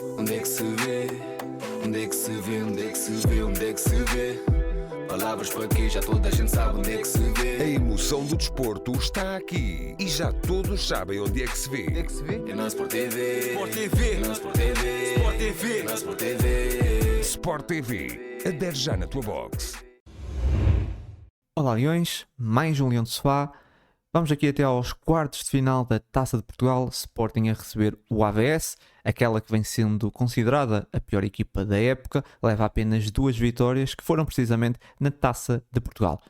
Onde é que se vê? Onde é que se vê? Onde é que se vê? Onde é que se vê? Palavras para quê? Já toda a gente sabe onde é que se vê. A emoção do desporto está aqui e já todos sabem onde é que se vê. Onde é que se vê? É na Sport TV. Sport TV. É na Sport TV. Sport TV. É na Sport TV. Sport TV. Adere já na tua box. Olá Leões, mais um Leão de Sofá. Vamos aqui até aos quartos de final da Taça de Portugal, Sporting a receber o AVS, aquela que vem sendo considerada a pior equipa da época, leva apenas 2 vitórias que foram precisamente na Taça de Portugal.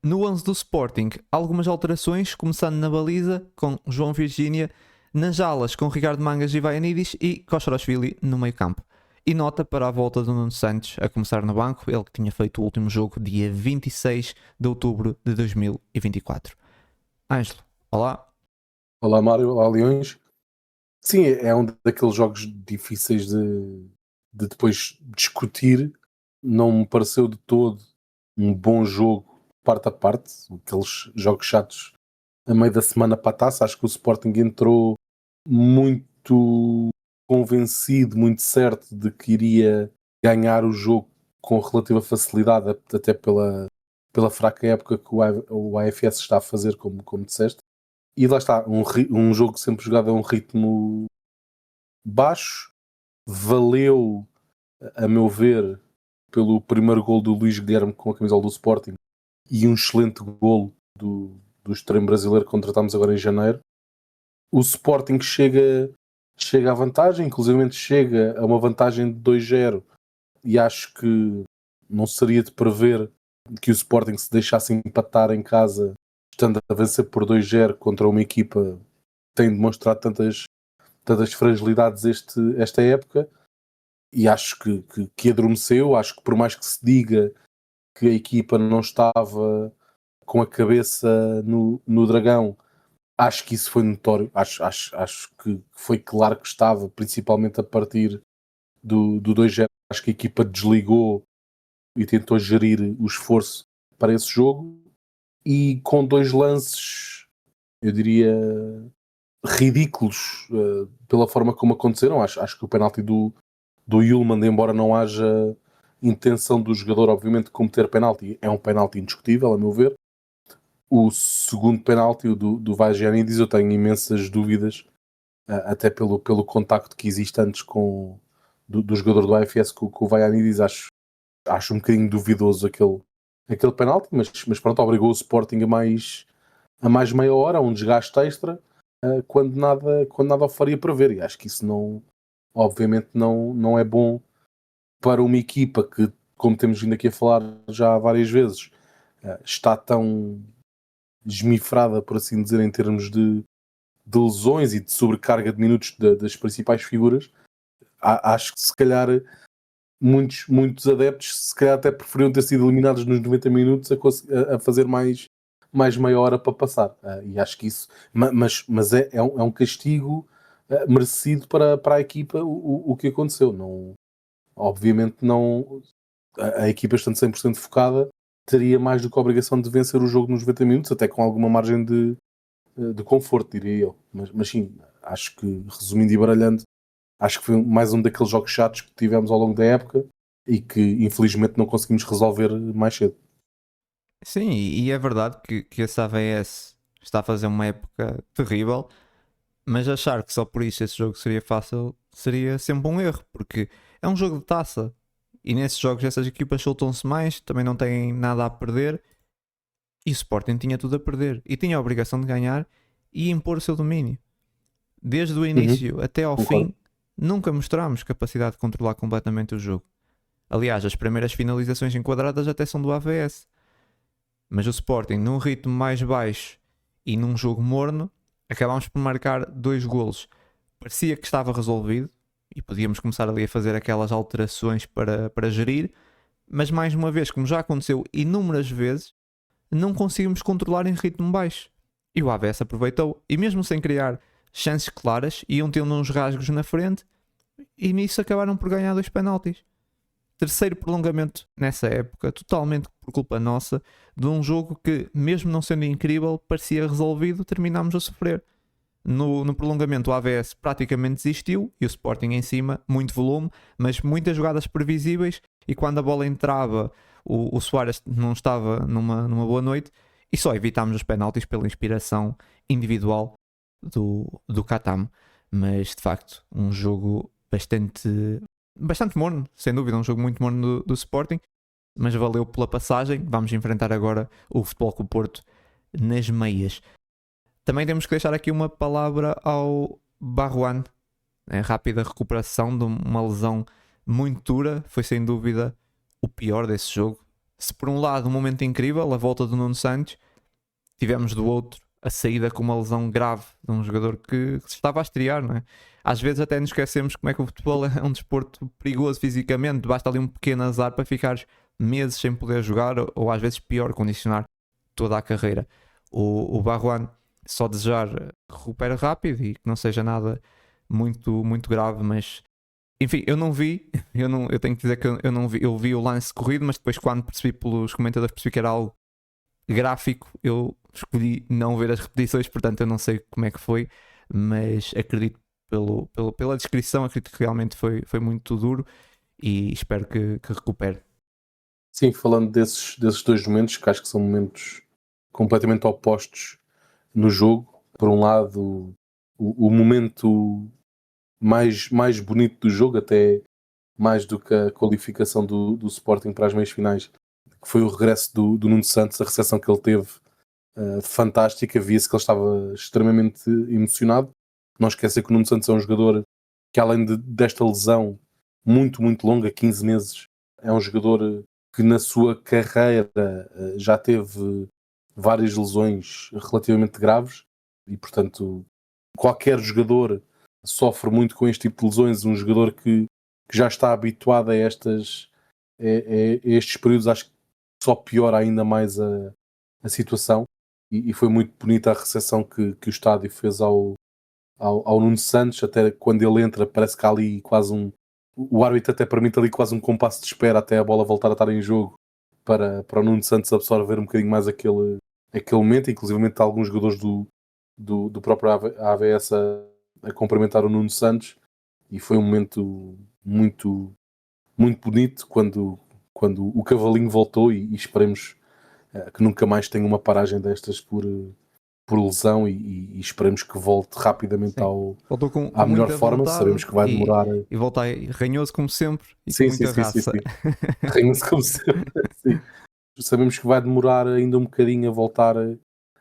No 11 do Sporting, algumas alterações, começando na baliza com João Virgínia, nas alas com Ricardo Mangas e Vaianidis e Koshorashvili no meio campo. E nota para a volta do Nuno Santos a começar no banco, ele que tinha feito o último jogo dia 26 de outubro de 2024. Ângelo, olá. Olá Mário, olá Leões. Sim, é um daqueles jogos difíceis de depois discutir. Não me pareceu de todo um bom jogo parte a parte, aqueles jogos chatos a meio da semana para a taça. Acho que o Sporting entrou muito convencido, muito certo de que iria ganhar o jogo com relativa facilidade, até pela fraca época que o AFS está a fazer, como disseste. E lá está, um jogo sempre jogado a um ritmo baixo. Valeu, a meu ver, pelo primeiro gol do Luís Guilherme com a camisola do Sporting e um excelente gol do extremo brasileiro que contratámos agora em janeiro. O Sporting chega à vantagem, inclusive chega a uma vantagem de 2-0, e acho que não seria de prever que o Sporting se deixasse empatar em casa, estando a vencer por 2-0 contra uma equipa que tem demonstrado tantas fragilidades esta época. E acho que adormeceu. Acho que por mais que se diga que a equipa não estava com a cabeça no Dragão, acho que isso foi notório. Acho que foi claro que estava, principalmente a partir do 2-0. Acho que a equipa desligou e tentou gerir o esforço para esse jogo, e com 2 lances, eu diria, ridículos pela forma como aconteceram. Acho que o penalti do Yulman, embora não haja intenção do jogador, obviamente, de cometer penalti, é um penalti indiscutível, a meu ver. O segundo penalti, o do Vagianidis, eu tenho imensas dúvidas, até pelo contacto que existe antes do jogador do AFS com o Vagianidis. Acho um bocadinho duvidoso aquele penalti, mas pronto, obrigou o Sporting a mais meia hora, a um desgaste extra, quando nada o faria prever. E acho que isso obviamente não é bom para uma equipa que, como temos vindo aqui a falar já várias vezes, está tão esmifrada, por assim dizer, em termos de lesões e de sobrecarga de minutos das principais figuras. Acho que se calhar muitos adeptos se calhar até preferiam ter sido eliminados nos 90 minutos a fazer mais meia hora para passar. E acho que isso, mas é um castigo merecido para a equipa o que aconteceu. Não, obviamente não, a equipa, estando 100% focada, teria mais do que a obrigação de vencer o jogo nos 90 minutos, até com alguma margem de conforto, diria eu. Mas sim, acho que, resumindo e baralhando, acho que foi mais um daqueles jogos chatos que tivemos ao longo da época e que infelizmente não conseguimos resolver mais cedo. Sim, e é verdade que esse AVS está a fazer uma época terrível, mas achar que só por isso esse jogo seria fácil seria sempre um erro, porque é um jogo de taça e nesses jogos essas equipas soltam-se mais, também não têm nada a perder, e o Sporting tinha tudo a perder e tinha a obrigação de ganhar e impor o seu domínio. Desde o início até ao Concordo. fim, nunca mostramos capacidade de controlar completamente o jogo. Aliás, as primeiras finalizações enquadradas até são do AVS. Mas o Sporting, num ritmo mais baixo e num jogo morno, acabámos por marcar 2 golos. Parecia que estava resolvido e podíamos começar ali a fazer aquelas alterações para gerir, mas mais uma vez, como já aconteceu inúmeras vezes, não conseguimos controlar em ritmo baixo. E o AVS aproveitou, e mesmo sem criar chances claras, iam tendo uns rasgos na frente e nisso acabaram por ganhar 2 penaltis. Terceiro prolongamento nessa época, totalmente por culpa nossa, de um jogo que, mesmo não sendo incrível, parecia resolvido, terminámos a sofrer. No prolongamento o AVS praticamente desistiu e o Sporting em cima, muito volume, mas muitas jogadas previsíveis, e quando a bola entrava o Suárez não estava numa boa noite, e só evitámos os penaltis pela inspiração individual do Katam. Mas de facto um jogo bastante morno, sem dúvida, um jogo muito morno do Sporting, mas valeu pela passagem. Vamos enfrentar agora o Futebol Clube Porto nas meias. Também temos que deixar aqui uma palavra ao Barruan. A rápida recuperação de uma lesão muito dura foi sem dúvida o pior desse jogo. Se por um lado um momento incrível, a volta do Nuno Santos, tivemos do outro a saída com uma lesão grave de um jogador que se estava a estrear, não é? Às vezes até nos esquecemos como é que o futebol é um desporto perigoso fisicamente, basta ali um pequeno azar para ficares meses sem poder jogar, ou às vezes pior, condicionar toda a carreira. O Barruan, só desejar recupera rápido e que não seja nada muito, muito grave, mas enfim, eu não vi, eu tenho que dizer que eu não vi, eu vi o lance corrido, mas depois quando percebi pelos comentadores, percebi que era algo gráfico, eu escolhi não ver as repetições, portanto eu não sei como é que foi, mas acredito pela descrição, acredito que realmente foi muito duro e espero que recupere. Sim, falando desses dois momentos, que acho que são momentos completamente opostos no jogo. Por um lado, o momento mais bonito do jogo, até mais do que a qualificação do Sporting para as meias finais, que foi o regresso do Nuno Santos, a recepção que ele teve, fantástica. Via-se que ele estava extremamente emocionado. Não esquecer que o Nuno Santos é um jogador que, além desta lesão muito, muito longa, 15 meses, é um jogador que na sua carreira já teve várias lesões relativamente graves e, portanto, qualquer jogador sofre muito com este tipo de lesões. Um jogador que já está habituado a estes períodos, acho que só piora ainda mais a situação, e foi muito bonita a recepção que o estádio fez ao Nuno Santos. Até quando ele entra, parece que há ali quase o árbitro até permite ali quase um compasso de espera até a bola voltar a estar em jogo, para o Nuno Santos absorver um bocadinho mais aquele momento. Inclusive alguns jogadores do próprio AVS a cumprimentar o Nuno Santos, e foi um momento muito, muito bonito quando o cavalinho voltou, e esperemos que nunca mais tenha uma paragem destas por lesão, e esperemos que volte rapidamente Voltou com à melhor muita forma. vontade, Sabemos que vai demorar. E volta aí ranhoso como sempre e Sim, com muita sim, raça. sim. Ranhoso como sempre. Sim. Sabemos que vai demorar ainda um bocadinho a voltar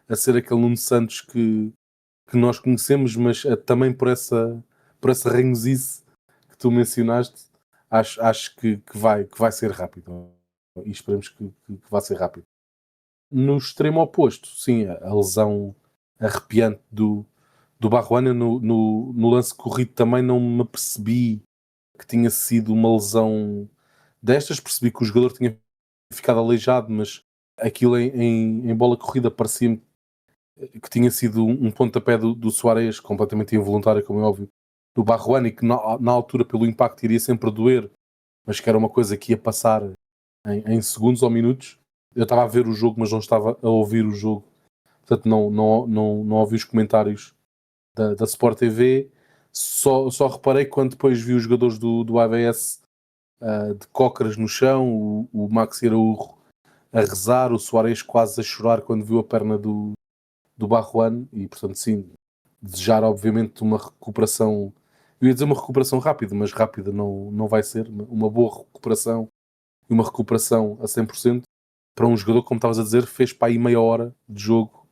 a ser aquele Nuno Santos que nós conhecemos, mas também por essa ranhosice que tu mencionaste, acho que vai ser rápido, e esperemos que vá ser rápido. No extremo oposto, sim, a lesão arrepiante do Barruana no lance corrido, também não me apercebi que tinha sido uma lesão destas. Percebi que o jogador tinha ficado aleijado, mas aquilo em bola corrida parecia-me que tinha sido um pontapé do Suárez, completamente involuntário, como é óbvio, do Barruana, e que na altura, pelo impacto, iria sempre doer, mas que era uma coisa que ia passar em segundos ou minutos. Eu estava a ver o jogo, mas não estava a ouvir o jogo, portanto não ouvi os comentários da Sport TV. Só reparei quando depois vi os jogadores do AVS de cócoras no chão, o Maxi Araújo a rezar, o Suárez quase a chorar quando viu a perna do Barruan. E portanto, sim, desejar obviamente uma recuperação. Eu ia dizer uma recuperação rápida, mas rápida não vai ser. Uma boa recuperação, e uma recuperação a 100% para um jogador, como estavas a dizer, fez para aí meia hora de jogo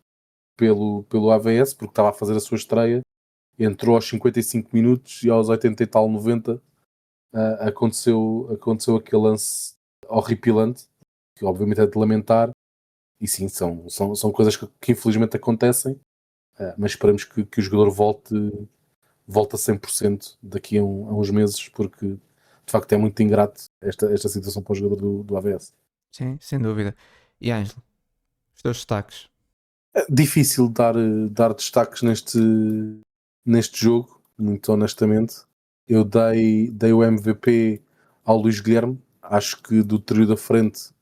pelo AVS, porque estava a fazer a sua estreia. Entrou aos 55 minutos e aos 80 e tal, 90, aconteceu aquele lance horripilante, que obviamente é de lamentar. E sim, são coisas que infelizmente acontecem, mas esperamos que o jogador volte a 100% daqui a uns meses, porque de facto é muito ingrato esta situação para o jogador do AVS. Sim, sem dúvida. E Ângelo, os teus destaques? É difícil dar destaques neste jogo, muito honestamente. Eu dei o MVP ao Luís Guilherme. Acho que do trio da frente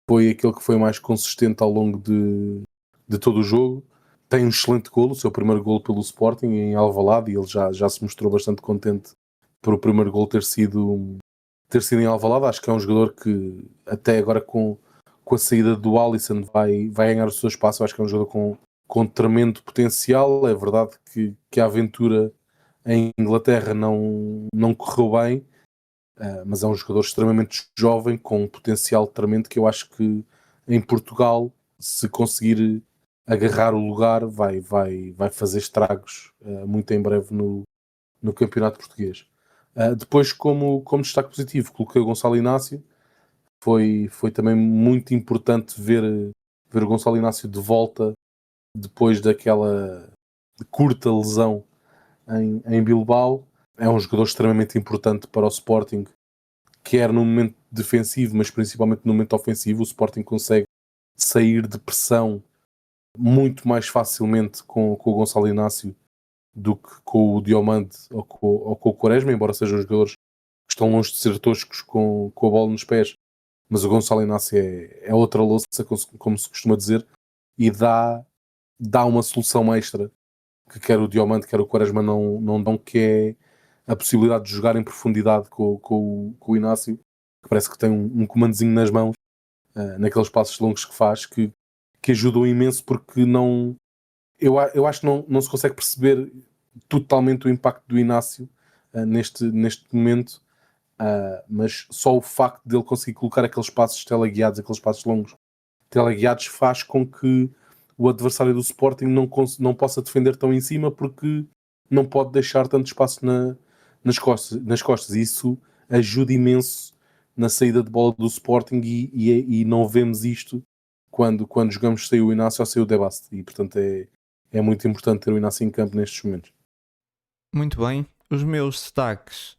foi aquele que foi mais consistente ao longo de todo o jogo. tem um excelente golo, o seu primeiro golo pelo Sporting em Alvalade, e ele já se mostrou bastante contente por o primeiro golo ter sido em Alvalade. Acho que é um jogador que até agora com a saída do Alisson vai ganhar o seu espaço. Acho que é um jogador com tremendo potencial. É verdade que a aventura em Inglaterra não correu bem, mas é um jogador extremamente jovem, com um potencial tremendo, que eu acho que em Portugal, se conseguir agarrar o lugar, vai fazer estragos muito em breve no campeonato português. Depois, como destaque positivo, coloquei o Gonçalo Inácio. Foi também muito importante ver o Gonçalo Inácio de volta depois daquela curta lesão em Bilbao. É um jogador extremamente importante para o Sporting, quer no momento defensivo, mas principalmente no momento ofensivo. O Sporting consegue sair de pressão muito mais facilmente com o Gonçalo Inácio do que com o Diomande ou com o Quaresma, embora sejam jogadores que estão longe de ser toscos com a bola nos pés. Mas o Gonçalo Inácio é outra louça, como se costuma dizer, e dá uma solução extra que quer o Diomande, quer o Quaresma não dão, que é a possibilidade de jogar em profundidade com o Inácio, que parece que tem um comandozinho nas mãos, naqueles passos longos que faz, que ajudou imenso, porque eu acho que não se consegue perceber totalmente o impacto do Inácio neste momento, mas só o facto dele conseguir colocar aqueles passos teleguiados, aqueles passos longos teleguiados, faz com que o adversário do Sporting não possa defender tão em cima, porque não pode deixar tanto espaço nas costas. Isso ajuda imenso na saída de bola do Sporting, e não vemos isto quando jogamos sem o Inácio ou sem o Debast, e portanto é muito importante ter o Inácio em campo nestes momentos. Muito bem. Os meus destaques.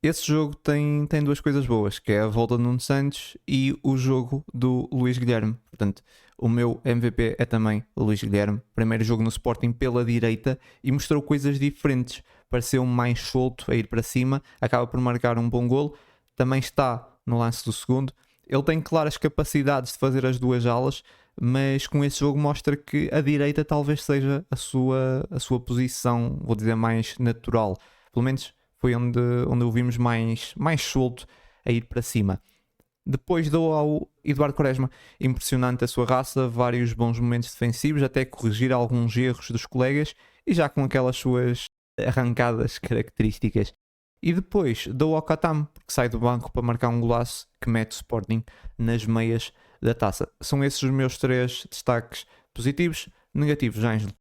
Esse jogo tem duas coisas boas, que é a volta de Nuno Santos e o jogo do Luís Guilherme. Portanto, o meu MVP é também o Luís Guilherme. Primeiro jogo no Sporting pela direita e mostrou coisas diferentes. Pareceu mais solto a ir para cima, acaba por marcar um bom golo. Também está no lance do segundo. Ele tem claras capacidades de fazer as duas alas, mas com esse jogo mostra que a direita talvez seja a sua posição, vou dizer, mais natural. Pelo menos foi onde o vimos mais solto a ir para cima. Depois dou ao Eduardo Quaresma. Impressionante a sua raça, vários bons momentos defensivos, até corrigir alguns erros dos colegas, e já com aquelas suas arrancadas características. E depois dou ao Katam, que sai do banco para marcar um golaço que mete o Sporting nas meias da taça. São esses os meus 3 destaques positivos. Negativos, Ângelo?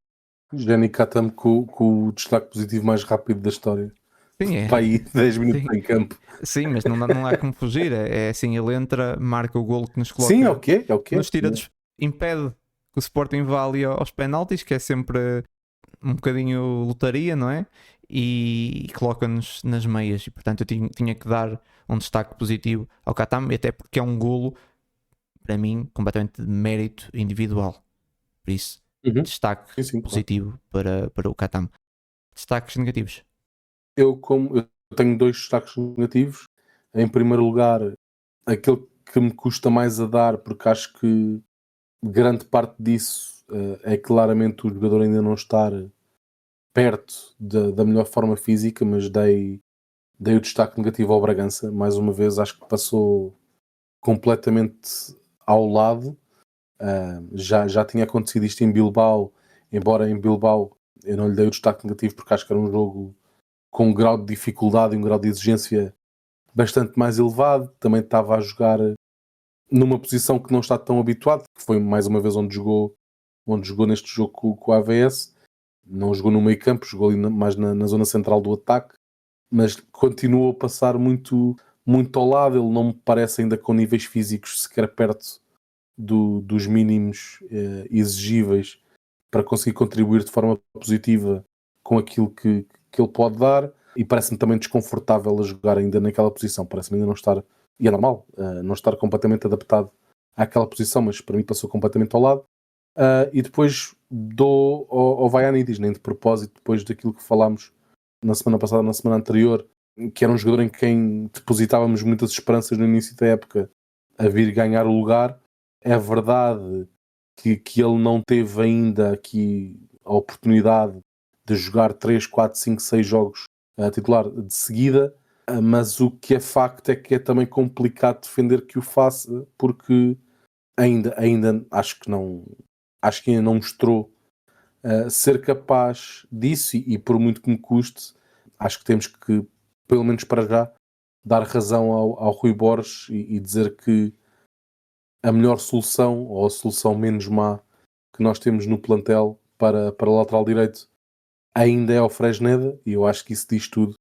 Jenny Katam com o destaque positivo mais rápido da história. Sim, é. Para aí 10 minutos em campo. Sim, mas não há como fugir. É assim, ele entra, marca o golo que nos coloca. Sim, é o quê? Nos tira impede que o Sporting vá ali aos penaltis, que é sempre um bocadinho lotaria, não é? E coloca-nos nas meias. E portanto eu tinha que dar um destaque positivo ao Katam, até porque é um golo, para mim, completamente de mérito individual. Por isso, destaque sim, positivo para o Katam. Destaques negativos. Eu tenho 2 destaques negativos. Em primeiro lugar, aquele que me custa mais a dar, porque acho que grande parte disso é claramente o jogador ainda não estar perto da melhor forma física, mas dei o destaque negativo ao Bragança. Mais uma vez, acho que passou completamente ao lado. Já tinha acontecido isto em Bilbao, embora em Bilbao eu não lhe dei o destaque negativo, porque acho que era um jogo com um grau de dificuldade e um grau de exigência bastante mais elevado. Também estava a jogar numa posição que não está tão habituado, que foi mais uma vez onde jogou neste jogo com o AVS. Não jogou no meio campo, jogou ali mais na zona central do ataque, mas continuou a passar muito, muito ao lado. Ele não me parece ainda com níveis físicos sequer perto dos mínimos exigíveis para conseguir contribuir de forma positiva com aquilo que ele pode dar, e parece-me também desconfortável a jogar ainda naquela posição. Parece-me ainda não estar, e é normal, não estar completamente adaptado àquela posição, mas para mim passou completamente ao lado. E depois dou ao Vaianidis, nem de propósito, depois daquilo que falámos na semana passada, na semana anterior, que era um jogador em quem depositávamos muitas esperanças no início da época a vir ganhar o lugar. É verdade que ele não teve ainda aqui a oportunidade de jogar 3, 4, 5, 6 jogos a titular de seguida, mas o que é facto é que é também complicado defender que o faça, porque ainda acho que ainda não mostrou ser capaz disso, e por muito que me custe, acho que temos que, pelo menos para já, dar razão ao Rui Borges e dizer que a melhor solução, ou a solução menos má que nós temos no plantel para o lateral direito ainda é o Fresneda, e eu acho que isso diz tudo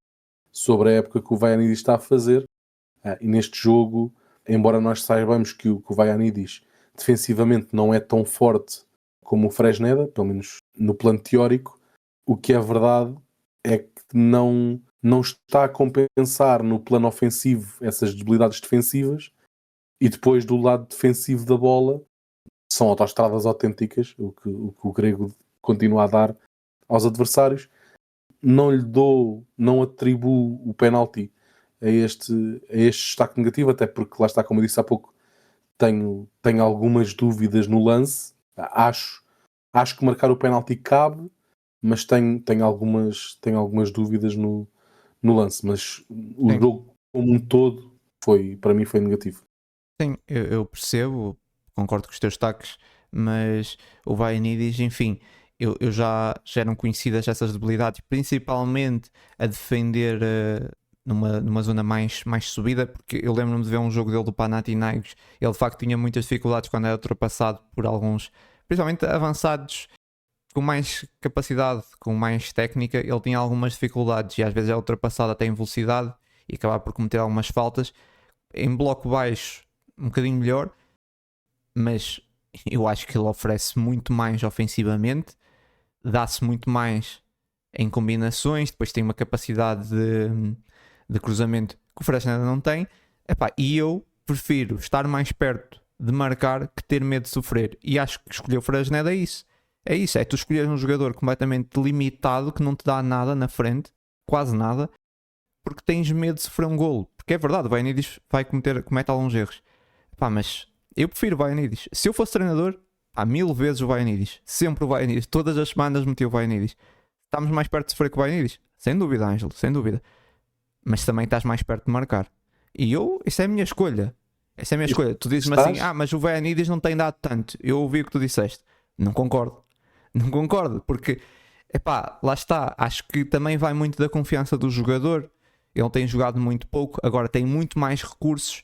sobre a época que o Vaianidis está a fazer. E neste jogo, embora nós saibamos que o Vaianidis defensivamente não é tão forte como o Fresneda, pelo menos no plano teórico, o que é verdade é que não está a compensar no plano ofensivo essas debilidades defensivas, e depois do lado defensivo da bola são autoestradas autênticas, o que o Grego continua a dar aos adversários. Não atribuo o penalti a este destaque negativo, até porque, lá está, como eu disse há pouco, tenho algumas dúvidas no lance. Acho que marcar o penalti cabe, mas tenho algumas dúvidas no lance. Mas o Sim. jogo como um todo para mim foi negativo. Sim, eu percebo, concordo com os teus destaques, mas o Vaianidis, enfim, eu já eram conhecidas essas debilidades, principalmente a defender numa zona mais subida, porque eu lembro-me de ver um jogo dele do Panathinaikos. Ele de facto tinha muitas dificuldades quando era ultrapassado por alguns, principalmente avançados com mais capacidade, com mais técnica. Ele tinha algumas dificuldades e às vezes é ultrapassado até em velocidade e acabava por cometer algumas faltas. Em bloco baixo, um bocadinho melhor, mas eu acho que ele oferece muito mais ofensivamente, dá-se muito mais em combinações, depois tem uma capacidade de cruzamento que o Fresneda não tem. E eu prefiro estar mais perto de marcar que ter medo de sofrer, e acho que escolher o Fresneda é isso, tu escolheres um jogador completamente limitado que não te dá nada na frente, quase nada, porque tens medo de sofrer um golo, porque é verdade, o Vaianidis comete alguns erros. Mas eu prefiro o Vaianidis. Se eu fosse treinador, há 1000 vezes o Vaianidis. Sempre o Vaianidis. Todas as semanas meti o Vaianidis. Estamos mais perto de sofrer com o Vaianidis? Sem dúvida, Ângelo, sem dúvida. Mas também estás mais perto de marcar. E isso é a minha escolha. Essa é a minha escolha. Tu dizes-me assim, mas o Vaianidis não tem dado tanto. Eu ouvi o que tu disseste. Não concordo. Não concordo, porque, lá está. Acho que também vai muito da confiança do jogador. Ele tem jogado muito pouco, agora tem muito mais recursos.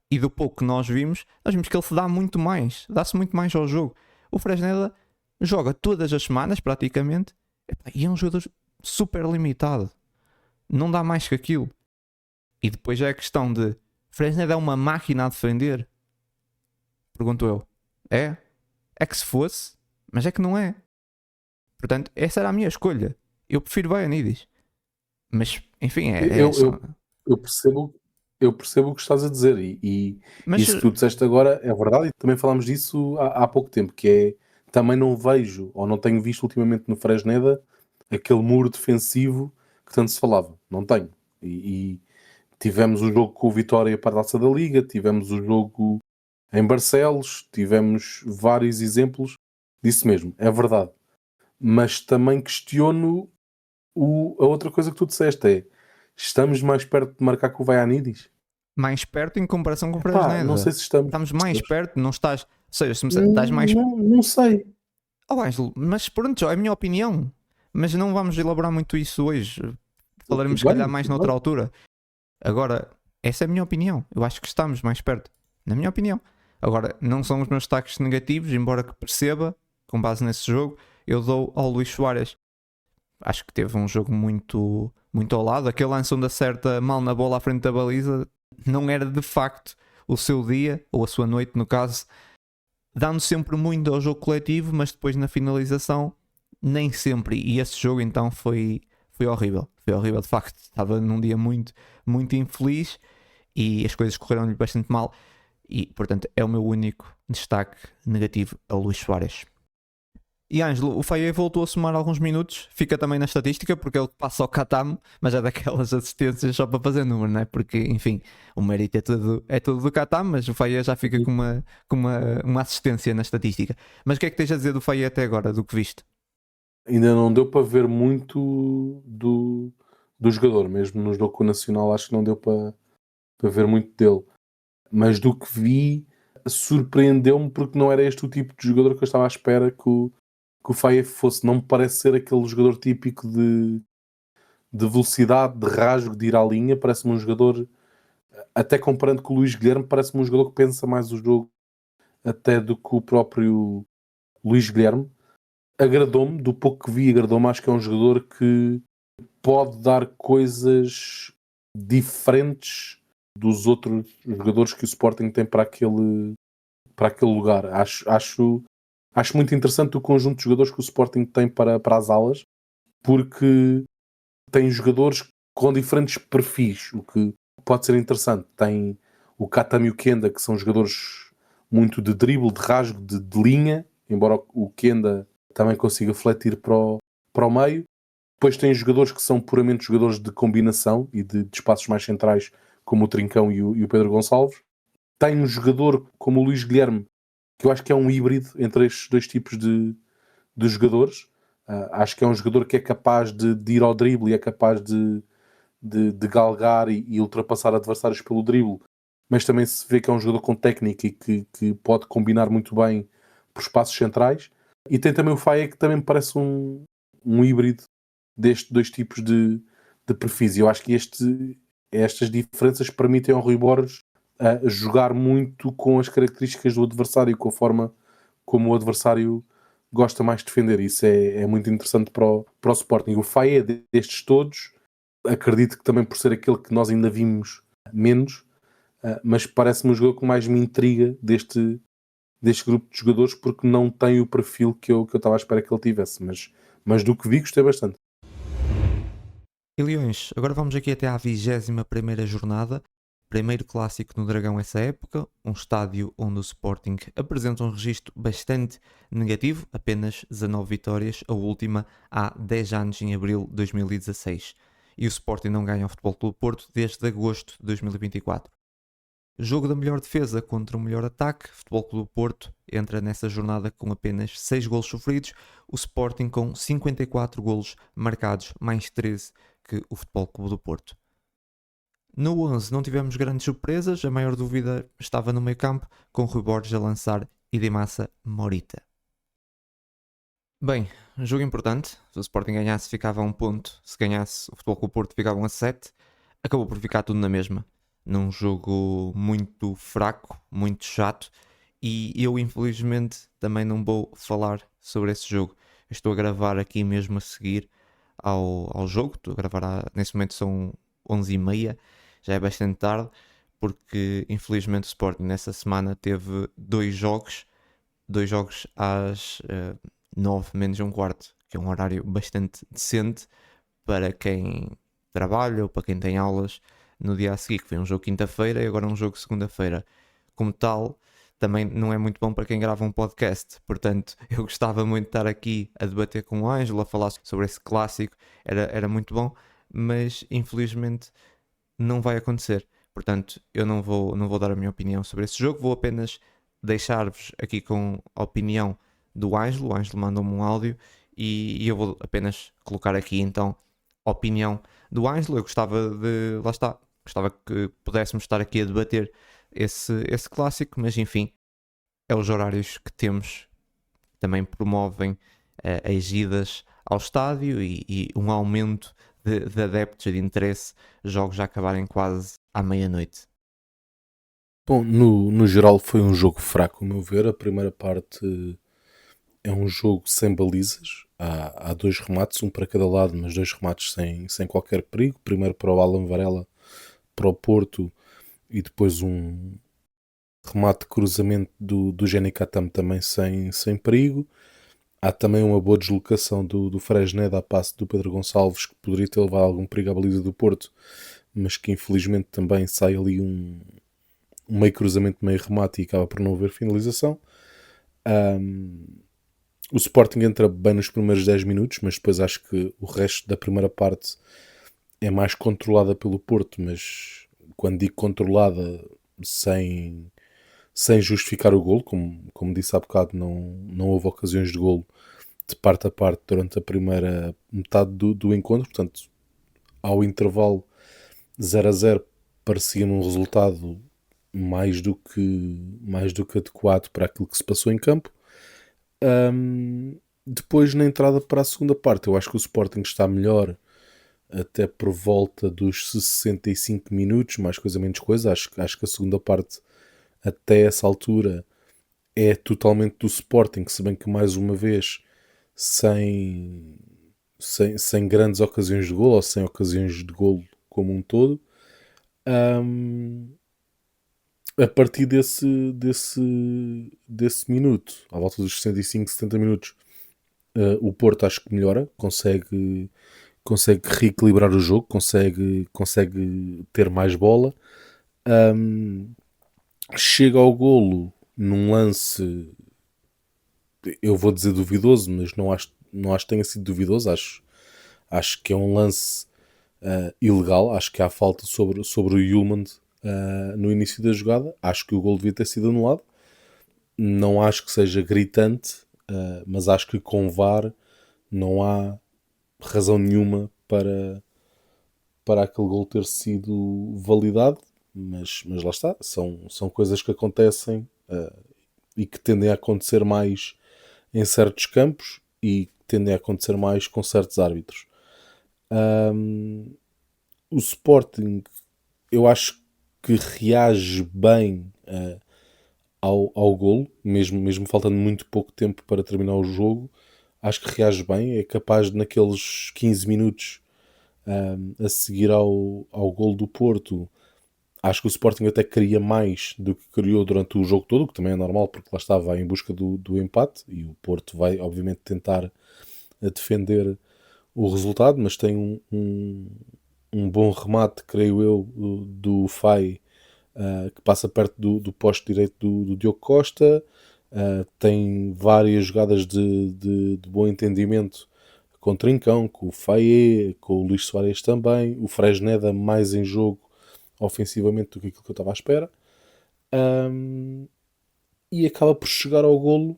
E do pouco que nós vimos que ele se dá muito mais, dá-se muito mais ao jogo. O Fresneda joga todas as semanas praticamente, e é um jogador super limitado, não dá mais que aquilo. E depois é a questão de Fresneda é uma máquina a defender? Pergunto eu. É que se fosse, mas é que não é. Portanto, essa era a minha escolha. Eu prefiro Vaianidis, mas enfim, eu percebo o que estás a dizer, e mas isso que tu disseste agora é verdade, e também falámos disso há pouco tempo, que é, também não vejo, ou não tenho visto ultimamente no Fresneda, aquele muro defensivo que tanto se falava. Não tenho. E tivemos o jogo com o Vitória para a Taça da Liga, tivemos o jogo em Barcelos, tivemos vários exemplos disso mesmo, é verdade. Mas também questiono a outra coisa que tu disseste, estamos mais perto de marcar com o Vaianidis? mais perto em comparação com o Fresneda. Não sei se estamos. Estamos mais perto, não estás... Ou seja, se estás mais... Não sei. Ângelo, mas pronto, é a minha opinião. Mas não vamos elaborar muito isso hoje. Falaremos, se calhar, mais noutra altura. Agora, essa é a minha opinião. Eu acho que estamos mais perto. Na minha opinião. Agora, não são os meus destaques negativos, embora que perceba, com base nesse jogo, eu dou ao Luís Soares. Acho que teve um jogo muito ao lado. Aquele lance onde acerta mal na bola à frente da baliza não era de facto o seu dia, ou a sua noite no caso, dando sempre muito ao jogo coletivo, mas depois na finalização nem sempre. E esse jogo então foi horrível. Foi horrível de facto. Estava num dia muito infeliz e as coisas correram-lhe bastante mal. E portanto é o meu único destaque negativo a Luís Soares. E Ângelo, o Faye voltou a somar alguns minutos, fica também na estatística, porque ele passa ao Katam, mas é daquelas assistências só para fazer número, não é? Porque, enfim, o mérito é tudo do Katam, mas o Faye já fica com uma assistência na estatística. Mas o que é que tens a dizer do Faye até agora, do que viste? Ainda não deu para ver muito do jogador, mesmo no jogo nacional acho que não deu para ver muito dele. Mas do que vi, surpreendeu-me porque não era este o tipo de jogador que eu estava à espera que o Faye fosse. Não me parece ser aquele jogador típico de velocidade, de rasgo, de ir à linha. Parece-me um jogador, até comparando com o Luís Guilherme, parece-me um jogador que pensa mais o jogo até do que o próprio Luís Guilherme. Agradou-me, do pouco que vi, agradou-me. Acho que é um jogador que pode dar coisas diferentes dos outros jogadores que o Sporting tem para aquele lugar. Acho muito interessante o conjunto de jogadores que o Sporting tem para as alas, porque tem jogadores com diferentes perfis, o que pode ser interessante. Tem o Katam e o Kenda, que são jogadores muito de drible, de rasgo, de linha, embora o Kenda também consiga fletir para o meio. Depois tem jogadores que são puramente jogadores de combinação e de espaços mais centrais, como o Trincão e o Pedro Gonçalves. Tem um jogador como o Luís Guilherme, que eu acho que é um híbrido entre estes dois tipos de jogadores. Acho que é um jogador que é capaz de ir ao drible e é capaz de galgar e ultrapassar adversários pelo drible, mas também se vê que é um jogador com técnica e que pode combinar muito bem por espaços centrais. E tem também o Faye, que também me parece um híbrido destes dois tipos de perfis. E eu acho que estas diferenças permitem ao Rui Borges jogar muito com as características do adversário, com a forma como o adversário gosta mais de defender. Isso é muito interessante para o Sporting. O Faye é destes todos, acredito que também por ser aquele que nós ainda vimos menos, mas parece-me o jogador que mais me intriga deste grupo de jogadores, porque não tem o perfil que eu estava à espera que ele tivesse, mas do que vi gostei bastante. E Leões, agora vamos aqui até à 21ª jornada, primeiro clássico no Dragão essa época, um estádio onde o Sporting apresenta um registro bastante negativo, apenas 19 vitórias, a última há 10 anos em abril de 2016. E o Sporting não ganha o Futebol Clube Porto desde agosto de 2024. Jogo da melhor defesa contra o melhor ataque, Futebol Clube Porto entra nessa jornada com apenas 6 golos sofridos, o Sporting com 54 golos marcados, mais 13 que o Futebol Clube do Porto. No 11 não tivemos grandes surpresas, a maior dúvida estava no meio campo, com Rui Borges a lançar e de Massa Morita. Bem, jogo importante, se o Sporting ganhasse ficava a 1 ponto, se ganhasse o Futebol Clube Porto ficavam a 7, acabou por ficar tudo na mesma, num jogo muito fraco, muito chato, e eu infelizmente também não vou falar sobre esse jogo. Eu estou a gravar aqui mesmo a seguir ao jogo, estou a gravar nesse momento são 11h30, já é bastante tarde, porque infelizmente o Sporting nessa semana teve dois jogos às 9 menos um quarto, que é um horário bastante decente para quem trabalha ou para quem tem aulas no dia a seguir, que foi um jogo quinta-feira e agora um jogo segunda-feira. Como tal, também não é muito bom para quem grava um podcast, portanto eu gostava muito de estar aqui a debater com o Ângelo, a falar sobre esse clássico, era muito bom, mas infelizmente não vai acontecer. Portanto, eu não vou dar a minha opinião sobre esse jogo, vou apenas deixar-vos aqui com a opinião do Ângelo. O Ângelo mandou-me um áudio e eu vou apenas colocar aqui então a opinião do Ângelo. Eu gostava que pudéssemos estar aqui a debater esse clássico, mas enfim, é os horários que temos, também promovem as idas ao estádio e um aumento de adeptos e de interesse, jogos já acabarem quase à meia-noite. Bom, no geral foi um jogo fraco, a meu ver. A primeira parte é um jogo sem balizas. Há dois remates, um para cada lado, mas dois remates sem qualquer perigo. Primeiro para o Alan Varela, para o Porto, e depois um remate de cruzamento do Jenny Katam também sem perigo. Há também uma boa deslocação do Fresneda a passe do Pedro Gonçalves, que poderia ter levado algum perigo à baliza do Porto, mas que infelizmente também sai ali um meio cruzamento, meio remate, e acaba por não haver finalização. O Sporting entra bem nos primeiros 10 minutos, mas depois acho que o resto da primeira parte é mais controlada pelo Porto, mas quando digo controlada, sem justificar o golo, como disse há bocado, não houve ocasiões de golo de parte a parte durante a primeira metade do encontro, portanto, ao intervalo 0-0 parecia-me um resultado mais do que adequado para aquilo que se passou em campo. Depois, na entrada para a segunda parte, eu acho que o Sporting está melhor até por volta dos 65 minutos, mais coisa menos coisa. Acho que a segunda parte, até essa altura, é totalmente do Sporting, se bem que mais uma vez sem grandes ocasiões de golo, ou sem ocasiões de golo como um todo. A partir desse minuto, à volta dos 65, 70 minutos, o Porto acho que melhora, consegue reequilibrar o jogo, consegue ter mais bola. Chega ao golo num lance, eu vou dizer duvidoso, mas não acho que tenha sido duvidoso. Acho que é um lance ilegal. Acho que há falta sobre o Yulman no início da jogada. Acho que o golo devia ter sido anulado. Não acho que seja gritante, mas acho que com VAR não há razão nenhuma para aquele golo ter sido validado. Mas lá está, são coisas que acontecem e que tendem a acontecer mais em certos campos e tendem a acontecer mais com certos árbitros. O Sporting, eu acho que reage bem ao golo, mesmo faltando muito pouco tempo para terminar o jogo. Acho que reage bem, é capaz de naqueles 15 minutos a seguir ao golo do Porto. Acho que o Sporting até queria mais do que criou durante o jogo todo, o que também é normal, porque lá estava em busca do empate, e o Porto vai obviamente tentar defender o resultado, mas tem um bom remate, creio eu, do Fai, que passa perto do poste direito do Diogo Costa. Tem várias jogadas de bom entendimento com o Trincão, com o Faé, com o Luís Soares também. O Fresneda mais em jogo ofensivamente do que aquilo que eu estava à espera. E acaba por chegar ao golo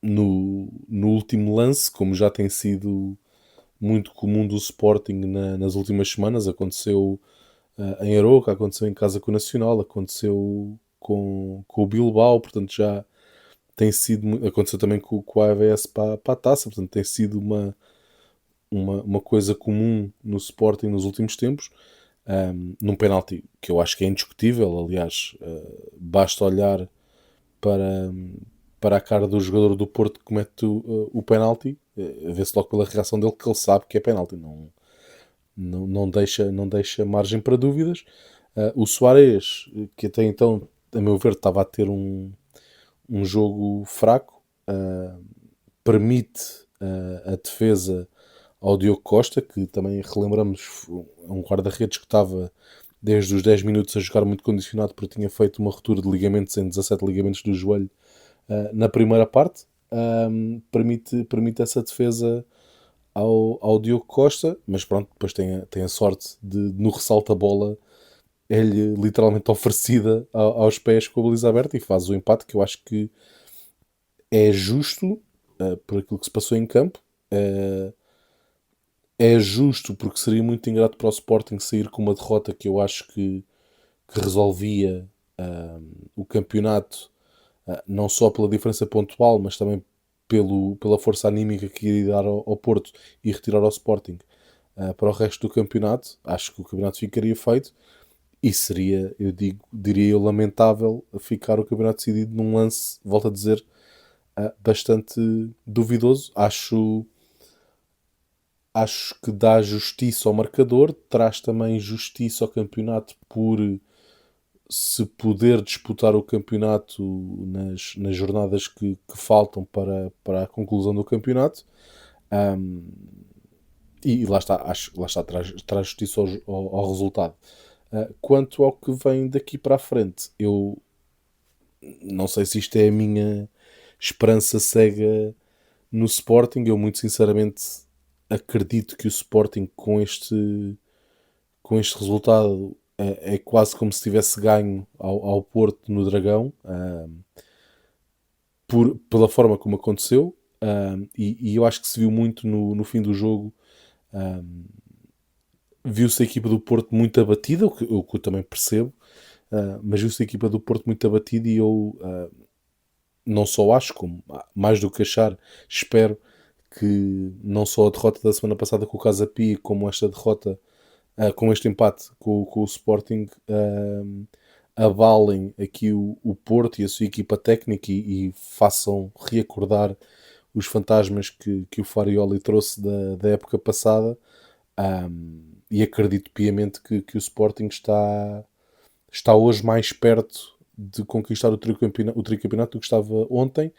no último lance, como já tem sido muito comum do Sporting nas últimas semanas. Aconteceu em Aroca, aconteceu em casa com o Nacional, aconteceu com o Bilbao, portanto já tem sido, aconteceu também com a AVS para a Taça, portanto tem sido uma coisa comum no Sporting nos últimos tempos. Num penalti que eu acho que é indiscutível. Aliás, basta olhar para a cara do jogador do Porto que comete o penalti, vê-se logo pela reação dele que ele sabe que é penalti. Não deixa margem para dúvidas. O Soares, que até então, a meu ver, estava a ter um jogo fraco, permite a defesa ao Diogo Costa, que também relembramos, é um guarda-redes que estava desde os 10 minutos a jogar muito condicionado, porque tinha feito uma ruptura de ligamentos em 17 ligamentos do joelho na primeira parte. Permite essa defesa ao Diogo Costa, mas pronto, depois tem a sorte de no ressalto a bola é-lhe literalmente oferecida aos pés com a baliza aberta, e faz o empate, que eu acho que é justo por aquilo que se passou em campo. É justo porque seria muito ingrato para o Sporting sair com uma derrota que eu acho que resolvia o campeonato, não só pela diferença pontual, mas também pela força anímica que iria dar ao Porto e retirar ao Sporting para o resto do campeonato. Acho que o campeonato ficaria feito e seria, diria eu, lamentável ficar o campeonato decidido num lance, volto a dizer, bastante duvidoso. Acho que dá justiça ao marcador, traz também justiça ao campeonato por se poder disputar o campeonato nas jornadas que faltam para a conclusão do campeonato. E lá está, traz justiça ao resultado. Quanto ao que vem daqui para a frente, eu não sei se isto é a minha esperança cega no Sporting. Eu muito sinceramente acredito que o Sporting com este resultado é quase como se tivesse ganho ao Porto no Dragão, pela forma como aconteceu, e eu acho que se viu muito no fim do jogo. Viu-se a equipa do Porto muito abatida, o que eu também percebo, mas viu-se a equipa do Porto muito abatida e eu não só acho, como mais do que achar, espero que não só a derrota da semana passada com o Casa Pia, como esta derrota, com este empate com o Sporting, abalem aqui o Porto e a sua equipa técnica e façam reacordar os fantasmas que o Farioli trouxe da época passada. E acredito piamente que o Sporting está hoje mais perto de conquistar o tricampeonato do que estava ontem,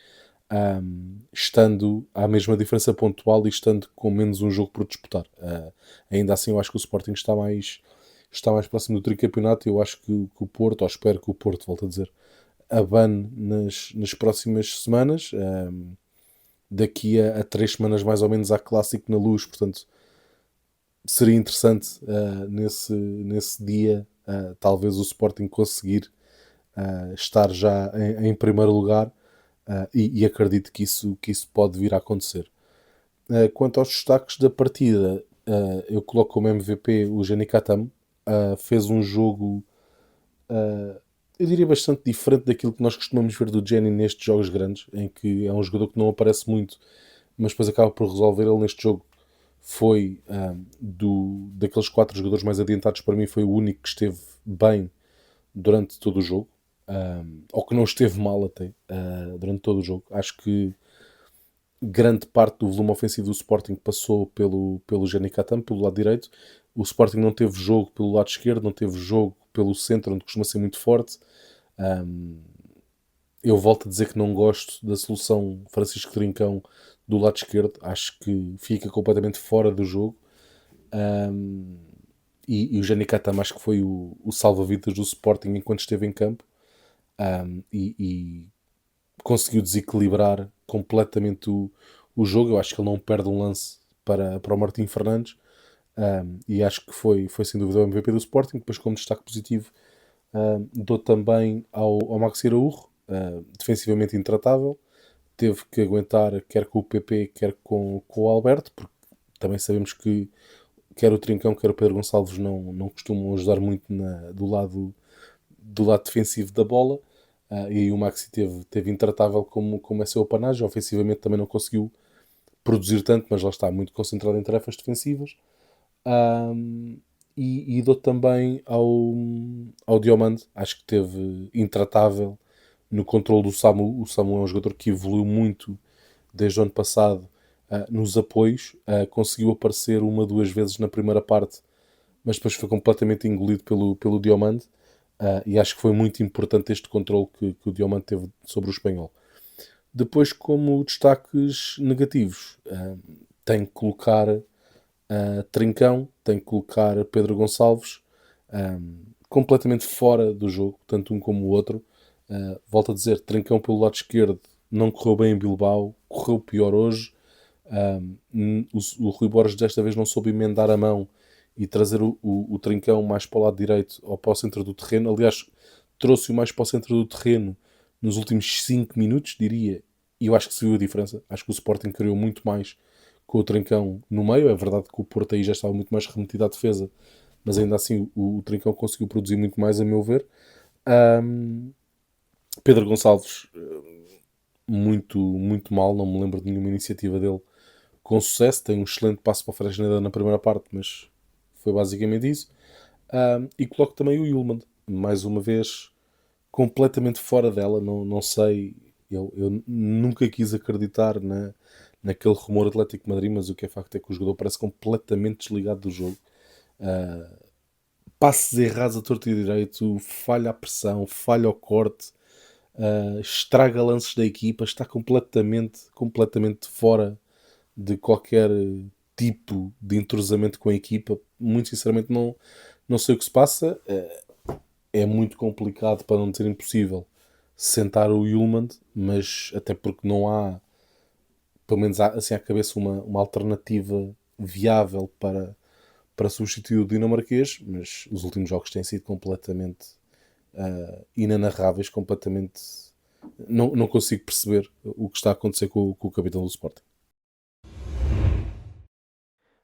estando à mesma diferença pontual e estando com menos um jogo por disputar. Ainda assim eu acho que o Sporting está mais próximo do tricampeonato. Eu acho que o Porto, ou espero que o Porto, volto a dizer, abane nas próximas semanas. Daqui a 3 semanas mais ou menos há Clássico na Luz, portanto seria interessante nesse dia talvez o Sporting conseguir estar já em primeiro lugar, e acredito que isso pode vir a acontecer. Quanto aos destaques da partida, eu coloco como MVP o Janikatam. Fez um jogo, eu diria, bastante diferente daquilo que nós costumamos ver do Jenny nestes jogos grandes, em que é um jogador que não aparece muito, mas depois acaba por resolver. Ele neste jogo foi daqueles 4 jogadores mais adiantados, para mim foi o único que esteve bem durante todo o jogo, ou que não esteve mal até durante todo o jogo. Acho que grande parte do volume ofensivo do Sporting passou pelo Janikatam, pelo lado direito. O Sporting não teve jogo pelo lado esquerdo, não teve jogo pelo centro, onde costuma ser muito forte. Eu volto a dizer que não gosto da solução Francisco Trincão do lado esquerdo. Acho que fica completamente fora do jogo. E o Janikatam acho que foi o salva-vidas do Sporting enquanto esteve em campo, e conseguiu desequilibrar completamente o jogo. Eu acho que ele não perde um lance para o Martim Fernandes, e acho que foi sem dúvida o MVP do Sporting. Depois, como destaque positivo, dou também ao Maxi Araújo, defensivamente intratável. Teve que aguentar quer com o PP, quer com o Alberto, porque também sabemos que quer o Trincão, quer o Pedro Gonçalves não costumam ajudar muito do lado defensivo da bola. E aí o Maxi teve intratável como é seu apanagem. Ofensivamente também não conseguiu produzir tanto, mas lá está, muito concentrado em tarefas defensivas. E dou também ao Diomande. Acho que teve intratável no controle do Samu. O Samu é um jogador que evoluiu muito desde o ano passado nos apoios. Conseguiu aparecer 1 ou 2 vezes na primeira parte, mas depois foi completamente engolido pelo Diomande. E acho que foi muito importante este controle que o Diomande teve sobre o espanhol. Depois, como destaques negativos, tenho que colocar Trincão, tenho que colocar Pedro Gonçalves, completamente fora do jogo, tanto um como o outro. Volto a dizer, Trincão pelo lado esquerdo não correu bem em Bilbao, correu pior hoje. O Rui Borges desta vez não soube emendar a mão e trazer o Trincão mais para o lado direito ou para o centro do terreno. Aliás, trouxe-o mais para o centro do terreno nos últimos 5 minutos, diria, e eu acho que se viu a diferença. Acho que o Sporting criou muito mais com o Trincão no meio. É verdade que o Porto aí já estava muito mais remetido à defesa, mas ainda assim o Trincão conseguiu produzir muito mais, a meu ver. Pedro Gonçalves, muito, muito mal. Não me lembro de nenhuma iniciativa dele com sucesso. Tem um excelente passo para o Fresneda na primeira parte, mas foi basicamente isso. E coloco também o Yulman, mais uma vez completamente fora dela. Não sei, eu nunca quis acreditar naquele rumor Atlético de Madrid, mas o que é facto é que o jogador parece completamente desligado do jogo. Passes errados a torto e direito, falha a pressão, falha o corte, estraga lances da equipa, está completamente fora de qualquer tipo de entrosamento com a equipa. Muito sinceramente não sei o que se passa. É muito complicado, para não dizer impossível, sentar o Yulman, mas até porque não há, pelo menos assim à cabeça, uma alternativa viável para substituir o dinamarquês, mas os últimos jogos têm sido completamente inanarráveis, completamente... Não consigo perceber o que está a acontecer com o capitão do Sporting.